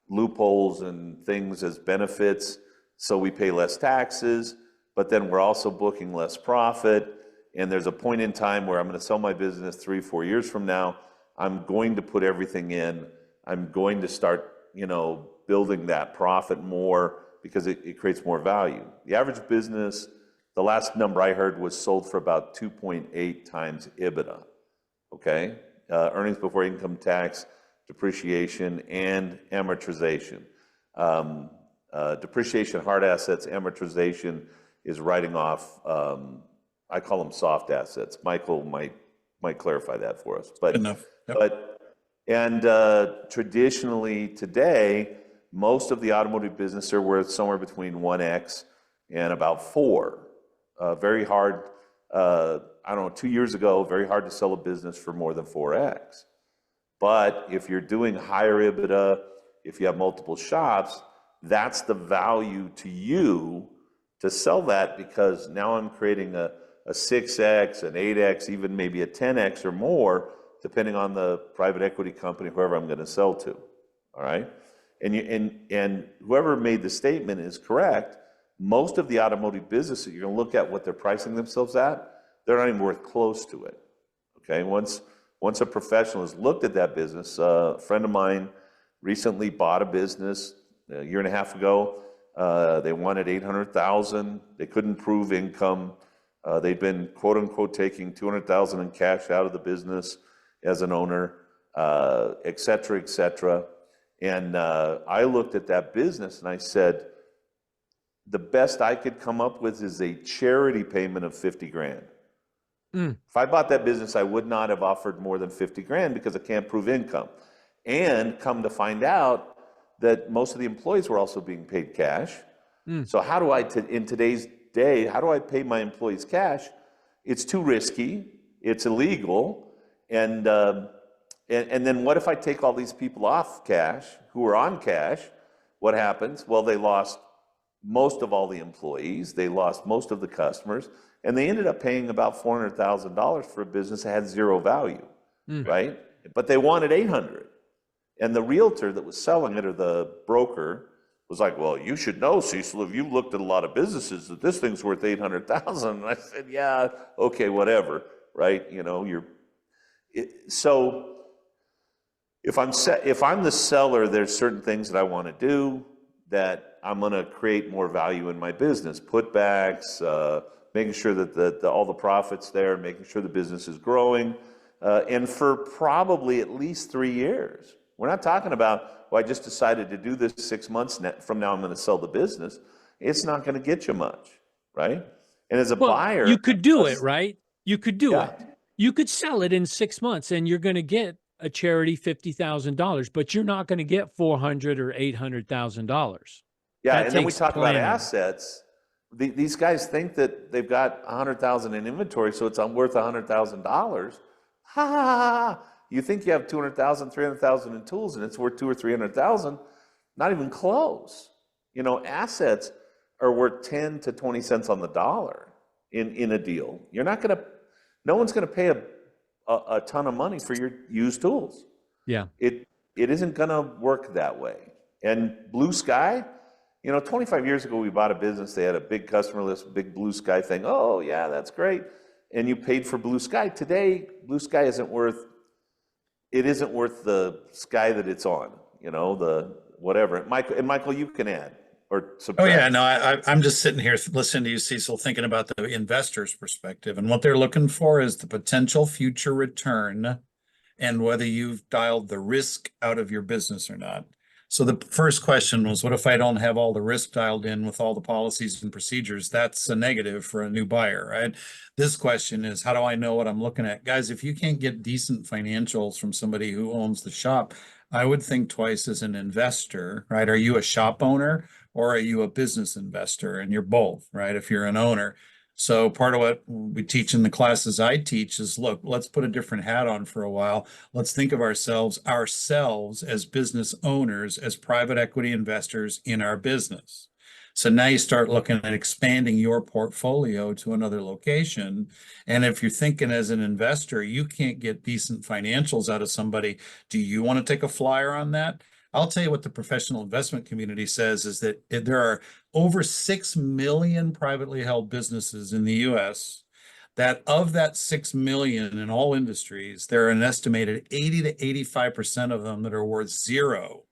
Speaker 2: loopholes and things as benefits, so we pay less taxes, but then we're also booking less profit. And there's a point in time where I'm going to sell my business 3-4 years from now. I'm going to put everything in. I'm going to start, building that profit more because it creates more value. The average business, the last number I heard, was sold for about 2.8 times EBITDA. Okay? Earnings before income tax, depreciation, and amortization. Depreciation, hard assets. Amortization is writing off, I call them soft assets. Michael might clarify that for us. But,
Speaker 3: enough. Yep.
Speaker 2: Traditionally today, most of the automotive business are worth somewhere between 1x and about 4. Very hard, 2 years ago, very hard to sell a business for more than 4x. But if you're doing higher EBITDA, if you have multiple shops, that's the value to you to sell that, because now I'm creating a 6x, an 8x, even maybe a 10x or more, depending on the private equity company, whoever I'm going to sell to. All right? And whoever made the statement is correct. Most of the automotive businesses, you're going to look at what they're pricing themselves at, they're not even worth close to it. Okay? Once a professional has looked at that business, a friend of mine recently bought a business a year and a half ago. They wanted $800,000. They couldn't prove income. They'd been, quote unquote, taking $200,000 in cash out of the business as an owner, et cetera, et cetera. And I looked at that business and I said, the best I could come up with is a charity payment of $50,000. If I bought that business, I would not have offered more than $50,000 because I can't prove income. And come to find out that most of the employees were also being paid cash. So how do I, in today's day, how do I pay my employees cash? It's too risky. It's illegal. And then what if I take all these people off cash who are on cash? What happens? Well, they lost most of all the employees. They lost most of the customers. And they ended up paying about $400,000 for a business that had zero value, right? but they wanted 800. And the realtor that was selling it, or the broker, was like, well, you should know, Cecil, if you've looked at a lot of businesses, that this thing's worth 800,000. And I said, yeah, okay, whatever, right? You know, so if I'm the seller, there's certain things that I want to do that I'm going to create more value in my business. Putbacks, making sure that all the profits there, making sure the business is growing, and for probably at least 3 years. We're not talking about, well, I just decided to do this 6 months from now, I'm going to sell the business. It's not going to get you much, right? And as a buyer,
Speaker 1: you could do it, right? You could do
Speaker 2: yeah.
Speaker 1: it. You could sell it in 6 months, and you're going to get a charity $50,000, but you're not going to get $400,000 or $800,000.
Speaker 2: Yeah,
Speaker 1: That
Speaker 2: and then we
Speaker 1: takes
Speaker 2: talk
Speaker 1: planning.
Speaker 2: about assets. These guys think that they've got 100,000 in inventory, so it's worth $100,000. Ha ha ha! You think you have 200,000, 300,000 in tools, and it's worth 200,000 or 300,000? Not even close. You know, assets are worth 10 to 20 cents on the dollar in a deal. You're not going to. No one's going to pay a ton of money for your used tools.
Speaker 1: Yeah.
Speaker 2: It isn't going to work that way. And Blue Sky, you know, 25 years ago we bought a business. They had a big customer list, big Blue Sky thing. Oh yeah, that's great. And you paid for Blue Sky. Today, Blue Sky isn't worth the sky that it's on. You know, the whatever. Michael, you can add or subtract.
Speaker 3: Oh yeah, no, I'm just sitting here listening to you, Cecil, thinking about the investor's perspective, and what they're looking for is the potential future return and whether you've dialed the risk out of your business or not. So the first question was, what if I don't have all the risk dialed in with all the policies and procedures? That's a negative for a new buyer, right? This question is, how do I know what I'm looking at? Guys, if you can't get decent financials from somebody who owns the shop, I would think twice as an investor, right? Are you a shop owner or are you a business investor? And you're both, right? If you're an owner. So part of what we teach in the classes I teach is, look, let's put a different hat on for a while. Let's think of ourselves as business owners, as private equity investors in our business. So now you start looking at expanding your portfolio to another location. And if you're thinking as an investor, you can't get decent financials out of somebody. Do you want to take a flyer on that? I'll tell you what the professional investment community says is that there are over 6 million privately held businesses in the US, that of that 6 million in all industries, there are an estimated 80 to 85% of them that are worth zero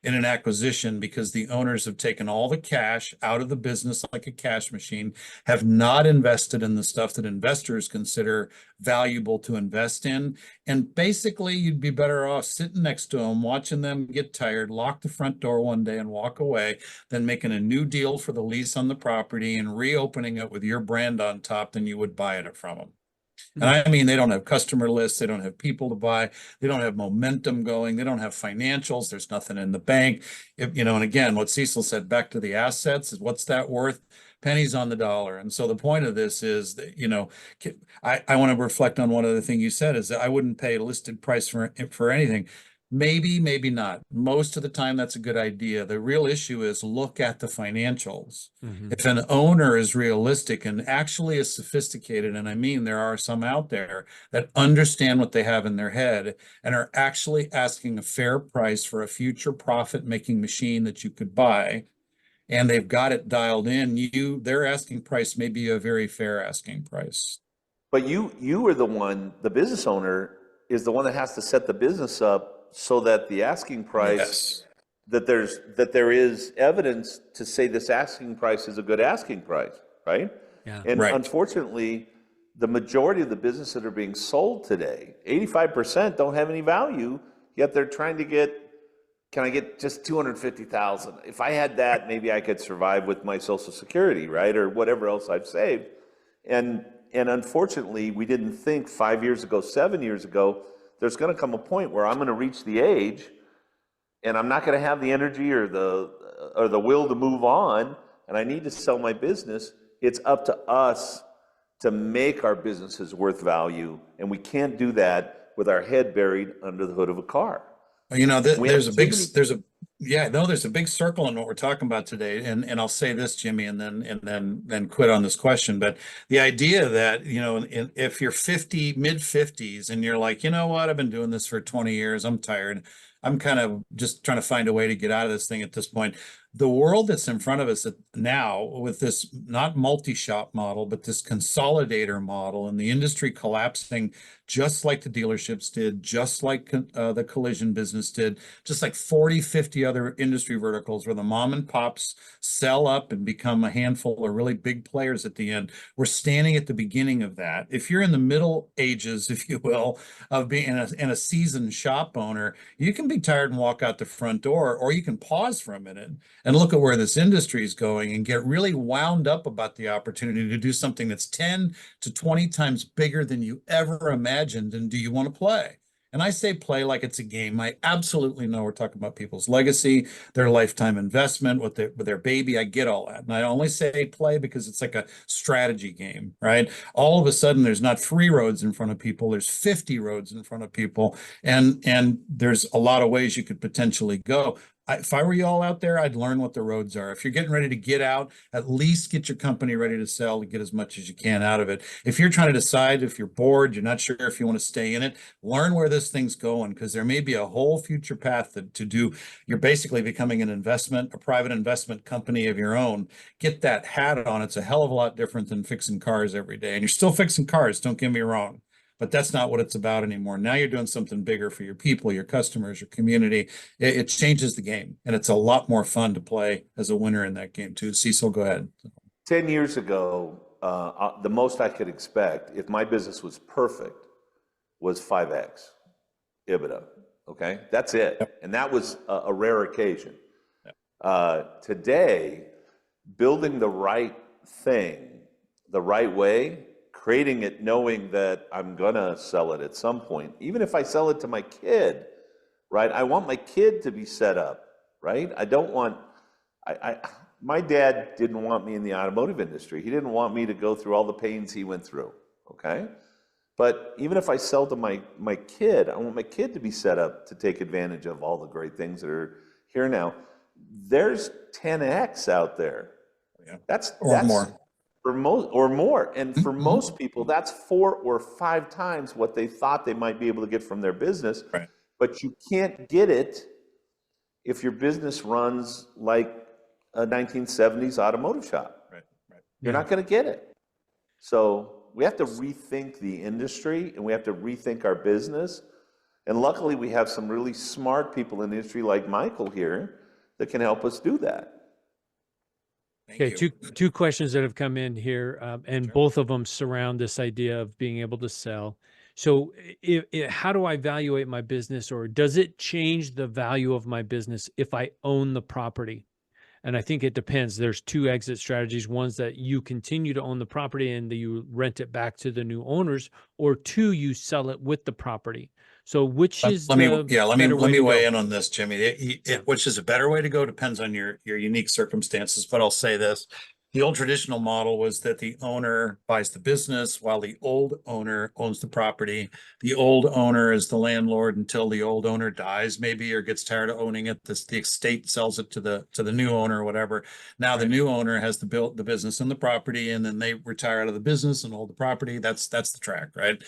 Speaker 3: in an acquisition because the owners have taken all the cash out of the business like a cash machine, have not invested in the stuff that investors consider valuable to invest in. And basically, you'd be better off sitting next to them, watching them get tired, lock the front door one day and walk away, than making a new deal for the lease on the property and reopening it with your brand on top than you would buy it from them. And I mean, they don't have customer lists. They don't have people to buy. They don't have momentum going. They don't have financials. There's nothing in the bank. And again, what Cecil said, back to the assets, is what's that worth? Pennies on the dollar. And so the point of this is that, I want to reflect on one other thing you said, is that I wouldn't pay a listed price for anything. Maybe, maybe not. Most of the time, that's a good idea. The real issue is look at the financials.
Speaker 1: Mm-hmm.
Speaker 3: If an owner is realistic and actually is sophisticated, and I mean, there are some out there that understand what they have in their head and are actually asking a fair price for a future profit-making machine that you could buy, and they've got it dialed in, their asking price may be a very fair asking price.
Speaker 2: But you are the business owner is the one that has to set the business up so that the asking price,
Speaker 3: Yes.
Speaker 2: that there is evidence to say this asking price is a good asking price, right?
Speaker 1: Yeah.
Speaker 2: And
Speaker 3: Right.
Speaker 2: unfortunately, the majority of the businesses that are being sold today, 85% don't have any value, yet they're trying to can I get just 250,000? If I had that, maybe I could survive with my Social Security, right? Or whatever else I've saved. And unfortunately, we didn't think 5 years ago, 7 years ago, there's going to come a point where I'm going to reach the age and I'm not going to have the energy or the will to move on, and I need to sell my business. It's up to us to make our businesses worth value, and we can't do that with our head buried under the hood of a car.
Speaker 3: There's a Yeah, no, there's a big circle in what we're talking about today. And I'll say this, Jimmy, and then quit on this question. But the idea that, if you're 50, mid 50s, and you're like, you know what, I've been doing this for 20 years, I'm tired. I'm kind of just trying to find a way to get out of this thing at this point. The world that's in front of us now with this not multi-shop model, but this consolidator model and the industry collapsing just like the dealerships did, just like the collision business did, just like 40, 50 other industry verticals where the mom and pops sell up and become a handful of really big players at the end. We're standing at the beginning of that. If you're in the middle ages, if you will, of being a seasoned shop owner, you can be tired and walk out the front door, or you can pause for a minute and look at where this industry is going and get really wound up about the opportunity to do something that's 10 to 20 times bigger than you ever imagined. And do you want to play? And I say play like it's a game. I absolutely know we're talking about people's legacy, their lifetime investment with their baby. I get all that. And I only say play because it's like a strategy game, right? All of a sudden, there's not 3 roads in front of people, there's 50 roads in front of people. And there's a lot of ways you could potentially go. If I were you all out there, I'd learn what the roads are. If you're getting ready to get out, at least get your company ready to sell to get as much as you can out of it. If you're trying to decide, if you're bored, you're not sure if you want to stay in it, learn where this thing's going, because there may be a whole future path to do. You're basically becoming a private investment company of your own. Get that hat on. It's a hell of a lot different than fixing cars every day. And you're still fixing cars, don't get me wrong. But that's not what it's about anymore. Now you're doing something bigger for your people, your customers, your community. It changes the game, and it's a lot more fun to play as a winner in that game too. Cecil, go ahead.
Speaker 2: 10 years ago, the most I could expect, if my business was perfect, was 5x EBITDA. Okay, that's it.
Speaker 3: Yep.
Speaker 2: And that was a rare occasion.
Speaker 3: Yep.
Speaker 2: Today, building the right thing the right way, creating it knowing that I'm gonna sell it at some point, even if I sell it to my kid, right? I want my kid to be set up, right? I don't want, my dad didn't want me in the automotive industry. He didn't want me to go through all the pains he went through, okay? But even if I sell to my kid, I want my kid to be set up to take advantage of all the great things that are here now. There's 10x out there.
Speaker 3: Yeah.
Speaker 2: That's
Speaker 3: More.
Speaker 2: For most, or more. And for most people, that's 4 or 5 times what they thought they might be able to get from their business.
Speaker 3: Right.
Speaker 2: But you can't get it if your business runs like a 1970s automotive shop.
Speaker 3: Right.
Speaker 2: You're not going to get it. So we have to rethink the industry, and we have to rethink our business. And luckily, we have some really smart people in the industry like Michael here that can help us do that.
Speaker 1: Okay, two questions that have come in here, and
Speaker 3: Sure.
Speaker 1: both of them surround this idea of being able to sell. So how do I evaluate my business, or does it change the value of my business if I own the property? And I think it depends. There's 2 exit strategies. One's that you continue to own the property and you rent it back to the new owners, or 2, you sell it with the property. So which is
Speaker 3: Let me weigh in on this, Jimmy.
Speaker 1: Yeah.
Speaker 3: Which is a better way to go depends on your unique circumstances. But I'll say this: the old traditional model was that the owner buys the business while the old owner owns the property. The old owner is the landlord until the old owner dies, maybe, or gets tired of owning it. The estate sells it to the new owner or whatever. Now the new owner has the business and the property, and then they retire out of the business and hold the property. That's the track, right?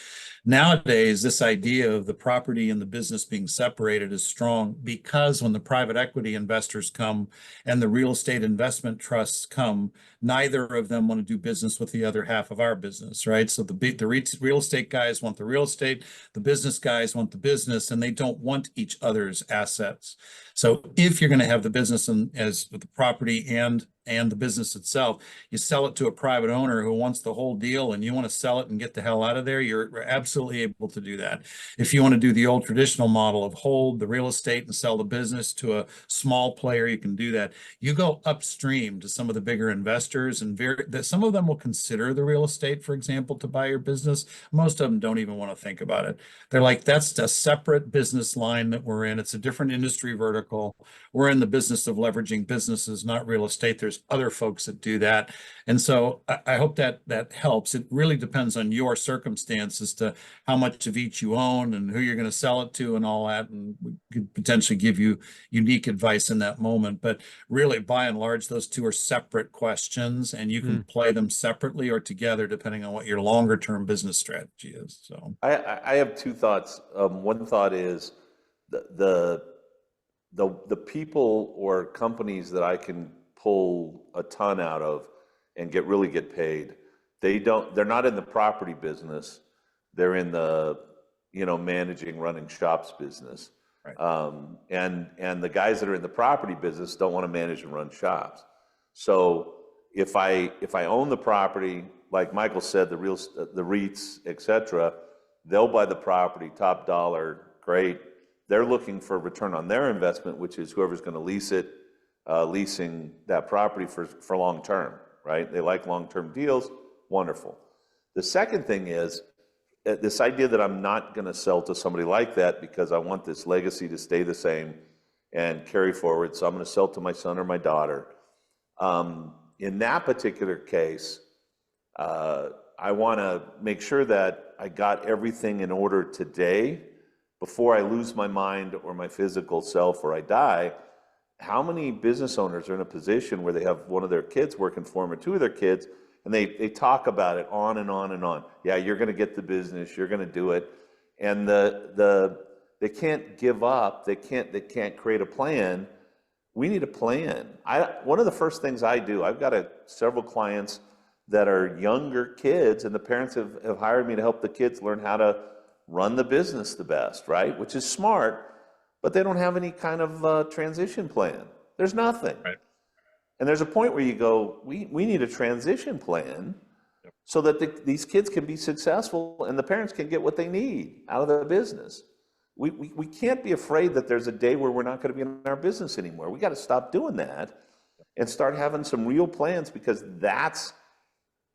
Speaker 3: Nowadays, this idea of the property and the business being separated is strong, because when the private equity investors come and the real estate investment trusts come, neither of them want to do business with the other half of our business, right? So the real estate guys want the real estate, the business guys want the business, and they don't want each other's assets. So if you're going to have the business as with the property and the business itself, you sell it to a private owner who wants the whole deal, and you want to sell it and get the hell out of there, you're absolutely able to do that. If you want to do the old traditional model of hold the real estate and sell the business to a small player, you can do that. You go upstream to some of the bigger investors, and some of them will consider the real estate, for example, to buy your business. Most of them don't even want to think about it. They're like, that's a separate business line that we're in. It's a different industry vertical. We're in the business of leveraging businesses, not real estate. There's there's other folks that do that. And so I hope that that helps. It really depends on your circumstances to how much of each you own and who you're going to sell it to and all that. And we could potentially give you unique advice in that moment. But really, by and large, those two are separate questions, and you can play them separately or together depending on what your longer term business strategy is. So
Speaker 2: I have two thoughts. One thought is the people or companies that I can pull a ton out of and really get paid, they're not in the property business. They're in the, managing, running shops business.
Speaker 3: Right.
Speaker 2: And the guys that are in the property business don't want to manage and run shops. So if I own the property, like Michael said, the REITs, et cetera, they'll buy the property, top dollar, great. They're looking for a return on their investment, which is whoever's going to lease it, leasing that property for long term, right? They like long-term deals, wonderful. The second thing is this idea that I'm not going to sell to somebody like that because I want this legacy to stay the same and carry forward, so I'm going to sell to my son or my daughter. In that particular case, I want to make sure that I got everything in order today before I lose my mind or my physical self or I die. How many business owners are in a position where they have one of their kids working for them or two of their kids, and they talk about it on and on and on. Yeah, you're going to get the business, you're going to do it, and they can't give up. They can't create a plan. We need a plan. One of the first things I do, I've got several clients that are younger kids, and the parents have hired me to help the kids learn how to run the business the best, right? Which is smart. But they don't have any kind of transition plan. There's nothing.
Speaker 3: Right.
Speaker 2: And there's a point where you go, we need a transition plan so that these kids can be successful and the parents can get what they need out of the business. We can't be afraid that there's a day where we're not going to be in our business anymore. We got to stop doing that and start having some real plans, because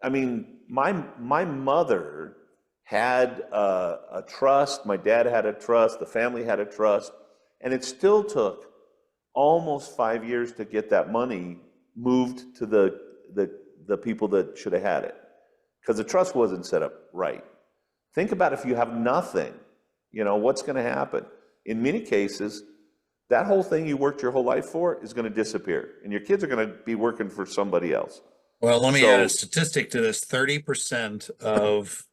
Speaker 2: my mother had a trust, my dad had a trust, the family had a trust. And it still took almost 5 years to get that money moved to the people that should have had it, because the trust wasn't set up right. Think about if you have nothing, what's going to happen? In many cases, that whole thing you worked your whole life for is going to disappear, and your kids are going to be working for somebody else.
Speaker 3: Well, let me add a statistic to this. 30% of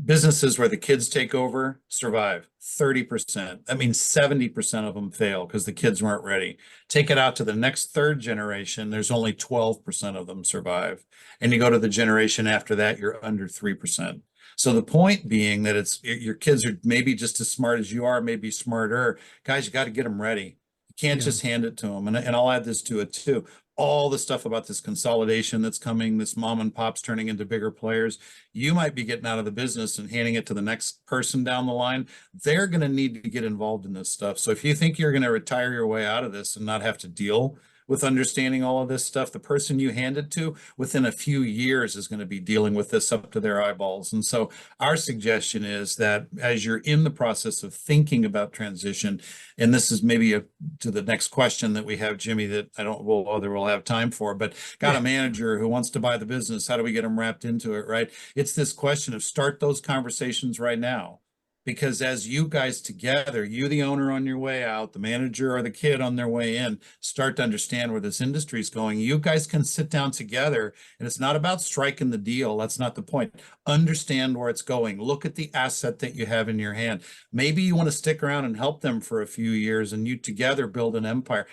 Speaker 3: businesses where the kids take over survive. 30%. That means 70% of them fail because the kids weren't ready. Take it out to the next third generation, there's only 12% of them survive. And you go to the generation after that, you're under 3%. So the point being that your kids are maybe just as smart as you are, maybe smarter. Guys, you got to get them ready. You can't just hand it to them. And I'll add this to it too. All the stuff about this consolidation that's coming, this mom and pops turning into bigger players, you might be getting out of the business and handing it to the next person down the line. They're going to need to get involved in this stuff. So if you think you're going to retire your way out of this and not have to deal with understanding all of this stuff, the person you hand it to within a few years is going to be dealing with this up to their eyeballs. And so our suggestion is that as you're in the process of thinking about transition, and this is maybe to the next question that we have, Jimmy, that I don't know whether we'll have time for, but got a manager who wants to buy the business. How do we get them wrapped into it, right? It's this question of start those conversations right now. Because as you guys together, you, the owner on your way out, the manager or the kid on their way in, start to understand where this industry is going, you guys can sit down together, and it's not about striking the deal. That's not the point. Understand where it's going. Look at the asset that you have in your hand. Maybe you want to stick around and help them for a few years and you together build an empire.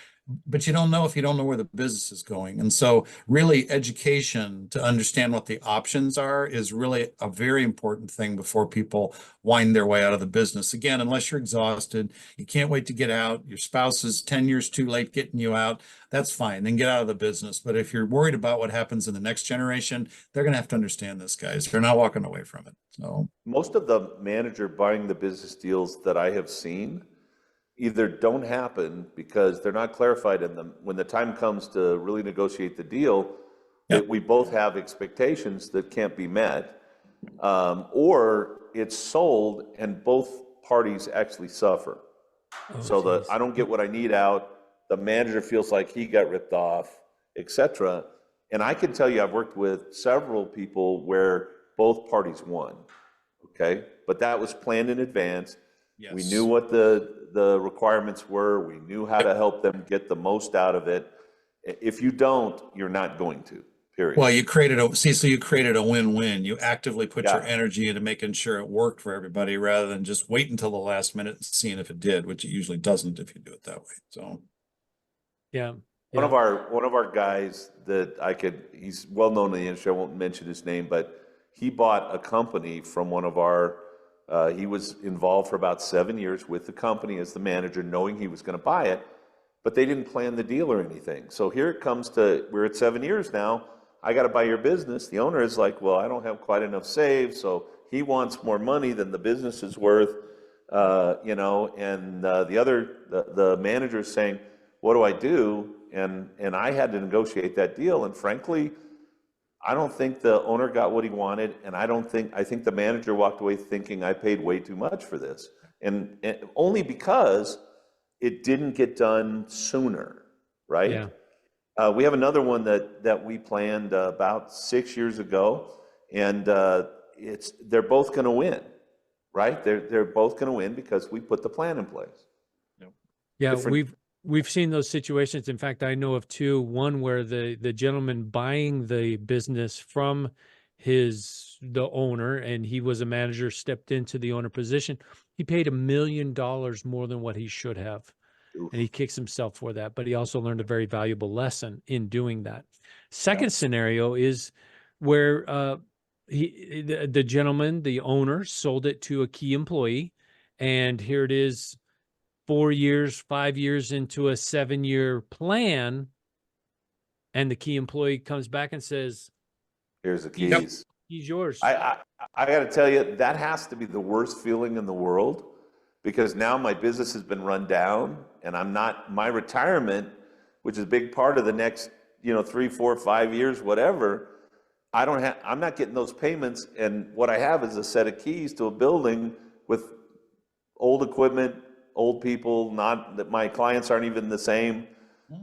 Speaker 3: But you don't know if you don't know where the business is going. And so really education to understand what the options are is really a very important thing before people wind their way out of the business. Again, unless you're exhausted, you can't wait to get out, your spouse is 10 years too late getting you out, that's fine, then get out of the business. But if you're worried about what happens in the next generation, they're going to have to understand this, guys. They're not walking away from it. So
Speaker 2: most of the manager buying the business deals that I have seen either don't happen because they're not clarified in them. When the time comes to really negotiate the deal, we both have expectations that can't be met, or it's sold and both parties actually suffer. So I don't get what I need out, the manager feels like he got ripped off, etc. And I can tell you, I've worked with several people where both parties won. Okay, but that was planned in advance.
Speaker 3: Yes.
Speaker 2: We knew what the requirements were. We knew how to help them get the most out of it. If you don't, you're not going to. Period.
Speaker 3: Well, so you created a win-win. You actively put your
Speaker 2: Yeah.
Speaker 3: energy into making sure it worked for everybody rather than just wait until the last minute and seeing if it did, which it usually doesn't if you do it that way. So
Speaker 1: Yeah.
Speaker 2: One of our guys he's well known in the industry, I won't mention his name, but he bought a company from one of our, he was involved for about 7 years with the company as the manager, knowing he was going to buy it, but they didn't plan the deal or anything. So here it comes to, we're at 7 years now, I got to buy your business. The owner is like, well, I don't have quite enough saved, so he wants more money than the business is worth, and the manager is saying, what do I do? And I had to negotiate that deal, and frankly, I don't think the owner got what he wanted, and I think the manager walked away thinking I paid way too much for this, and only because it didn't get done sooner, right?
Speaker 1: Yeah.
Speaker 2: We have another one that we planned about 6 years ago, and they're both going to win, right? They're both going to win because we put the plan in place.
Speaker 1: Yeah, we've seen those situations. In fact, I know of two. One where the gentleman buying the business from the owner, and he was a manager, stepped into the owner position. He paid $1 million more than what he should have.
Speaker 2: Oof.
Speaker 1: And he kicks himself for that, but he also learned a very valuable lesson in doing that. Second scenario is where the gentleman, the owner, sold it to a key employee, and here it is 4 years, 5 years into a 7-year plan, and the key employee comes back and says,
Speaker 2: here's the keys.
Speaker 1: He's yours.
Speaker 2: I got to tell you, that has to be the worst feeling in the world, because now my business has been run down, and my retirement, which is a big part of the next 3, 4, 5 years, whatever, I'm not getting those payments, and what I have is a set of keys to a building with old equipment, old people, not that my clients aren't even the same.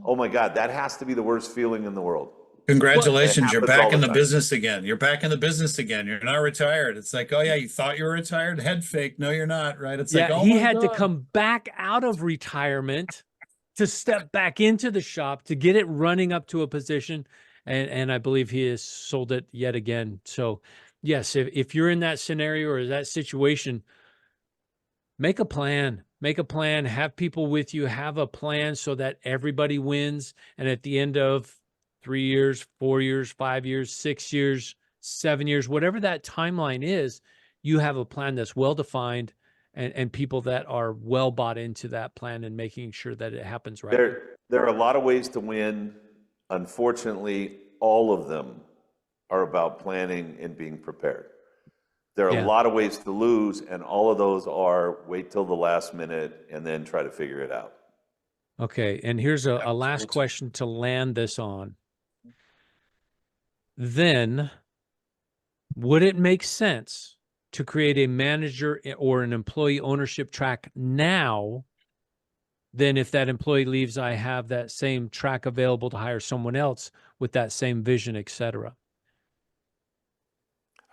Speaker 2: Oh my God, that has to be the worst feeling in the world.
Speaker 3: Congratulations, you're back in the business again. You're back in the business again. You're not retired. It's like, oh yeah, you thought you were retired? Head fake. No, you're not, right? It's like, oh
Speaker 1: he
Speaker 3: my
Speaker 1: had to
Speaker 3: God.
Speaker 1: come back out of retirement to step back into the shop to get it running up to a position. And I believe he has sold it yet again. So yes, if you're in that scenario or that situation, make a plan, have people with you, have a plan so that everybody wins. And at the end of 3 years, 4 years, 5 years, 6 years, 7 years, whatever that timeline is, you have a plan that's well-defined and people that are well bought into that plan and making sure that it happens right.
Speaker 2: There are a lot of ways to win. Unfortunately, all of them are about planning and being prepared. There are a lot of ways to lose, and all of those are wait till the last minute and then try to figure it out.
Speaker 1: Okay, and here's a last question to land this on. Then, would it make sense to create a manager or an employee ownership track now? Then if that employee leaves, I have that same track available to hire someone else with that same vision, et cetera.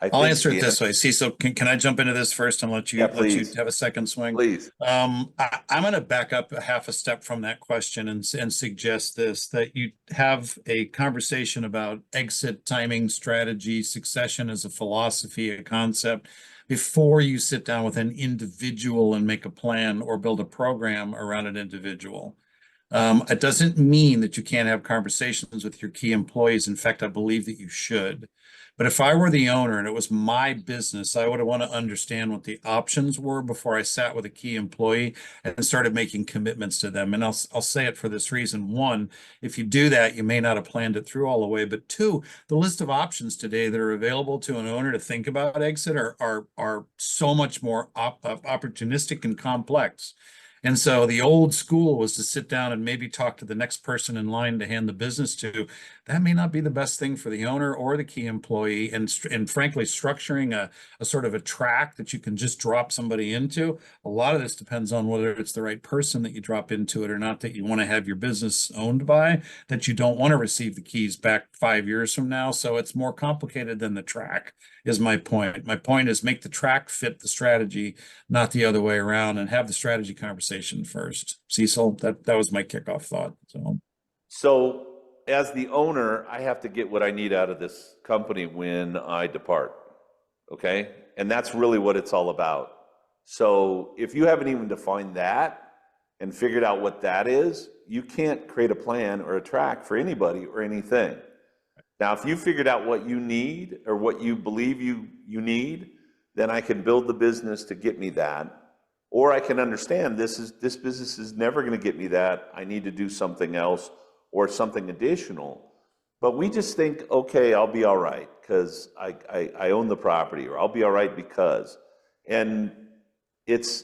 Speaker 3: I'll answer it this way. Cecil, can I jump into this first and let you have a second swing?
Speaker 2: Please.
Speaker 3: I'm going to back up a half a step from that question and suggest that you have a conversation about exit timing, strategy, succession as a philosophy, a concept, before you sit down with an individual and make a plan or build a program around an individual. It doesn't mean that you can't have conversations with your key employees. In fact, I believe that you should. But if I were the owner and it was my business, I would want to understand what the options were before I sat with a key employee and started making commitments to them. And I'll say it for this reason. One, if you do that, you may not have planned it through all the way. But two, the list of options today that are available to an owner to think about exit are so much more opportunistic and complex. And so the old school was to sit down and maybe talk to the next person in line to hand the business to. That may not be the best thing for the owner or the key employee. And frankly, structuring a sort of a track that you can just drop somebody into. A lot of this depends on whether it's the right person that you drop into it or not, that you want to have your business owned by, that you don't want to receive the keys back 5 years from now. So it's more complicated than the track, is my point. My point is make the track fit the strategy, not the other way around, and have the strategy conversation first. Cecil, that was my kickoff thought.
Speaker 2: So as the owner, I have to get what I need out of this company when I depart. Okay? And that's really what it's all about. So if you haven't even defined that and figured out what that is, you can't create a plan or a track for anybody or anything. Now, if you figured out what you need or what you believe you need, then I can build the business to get me that. Or I can understand this business is never going to get me that. I need to do something else or something additional. But we just think, okay, I'll be all right because I own the property, or I'll be all right because. And it's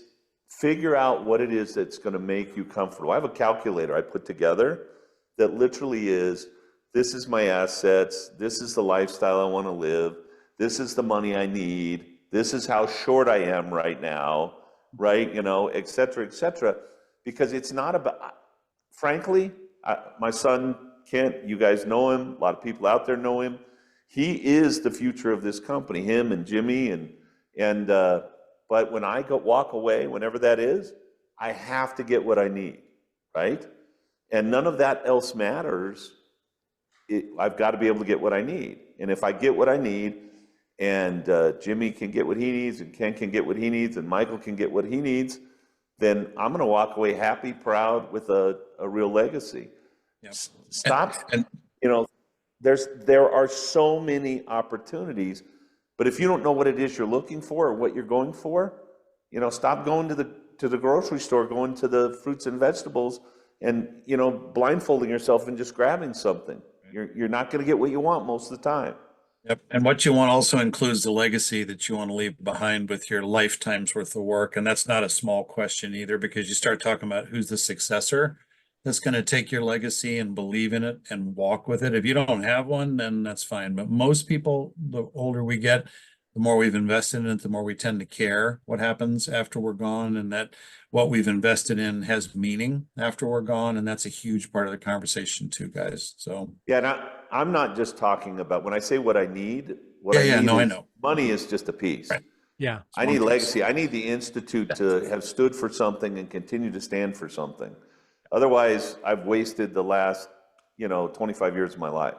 Speaker 2: figure out what it is that's going to make you comfortable. I have a calculator I put together that literally is, this is my assets, this is the lifestyle I want to live, this is the money I need, this is how short I am right now, right? You know, et cetera, because it's not about, frankly, my son Kent, you guys know him, a lot of people out there know him. He is the future of this company, him and Jimmy, but when I walk away, whenever that is, I have to get what I need, right? And none of that else matters. I've got to be able to get what I need. And if I get what I need, and Jimmy can get what he needs, and Ken can get what he needs, and Michael can get what he needs, then I'm going to walk away happy, proud, with a real legacy.
Speaker 3: Yep.
Speaker 2: Stop. You know, there are so many opportunities, but if you don't know what it is you're looking for or what you're going for, you know, stop going to the grocery store, going to the fruits and vegetables, and, you know, blindfolding yourself and just grabbing something. You're not going to get what you want most of the time.
Speaker 3: Yep. And what you want also includes the legacy that you want to leave behind with your lifetime's worth of work. And that's not a small question either, because you start talking about who's the successor that's going to take your legacy and believe in it and walk with it. If you don't have one, then that's fine. But most people, the older we get, the more we've invested in it, the more we tend to care what happens after we're gone, and that what we've invested in has meaning after we're gone. And that's a huge part of the conversation too, guys. So
Speaker 2: yeah, and I'm not just talking about, when I say what I need,
Speaker 3: I know.
Speaker 2: Money is just a piece.
Speaker 3: Right.
Speaker 1: Yeah.
Speaker 2: I need legacy. I need the Institute to have stood for something and continue to stand for something. Otherwise, I've wasted the last, 25 years of my life.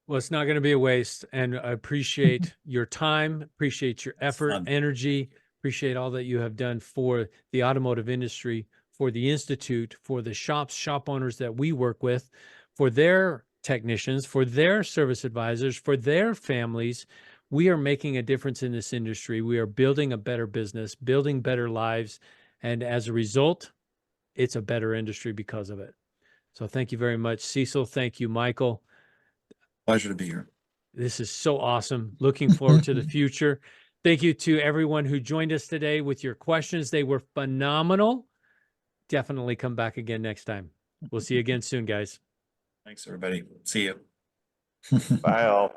Speaker 1: Well, it's not going to be a waste. And I appreciate your time, appreciate your effort, energy, appreciate all that you have done for the automotive industry, for the Institute, for the shop owners that we work with, for their technicians, for their service advisors, for their families. We are making a difference in this industry. We are building a better business, building better lives. And as a result, it's a better industry because of it. So thank you very much, Cecil. Thank you, Michael.
Speaker 3: Pleasure to be here.
Speaker 1: This is so awesome. Looking forward to the future. Thank you to everyone who joined us today with your questions. They were phenomenal. Definitely come back again next time. We'll see you again soon, guys.
Speaker 3: Thanks, everybody. See you.
Speaker 2: Bye all.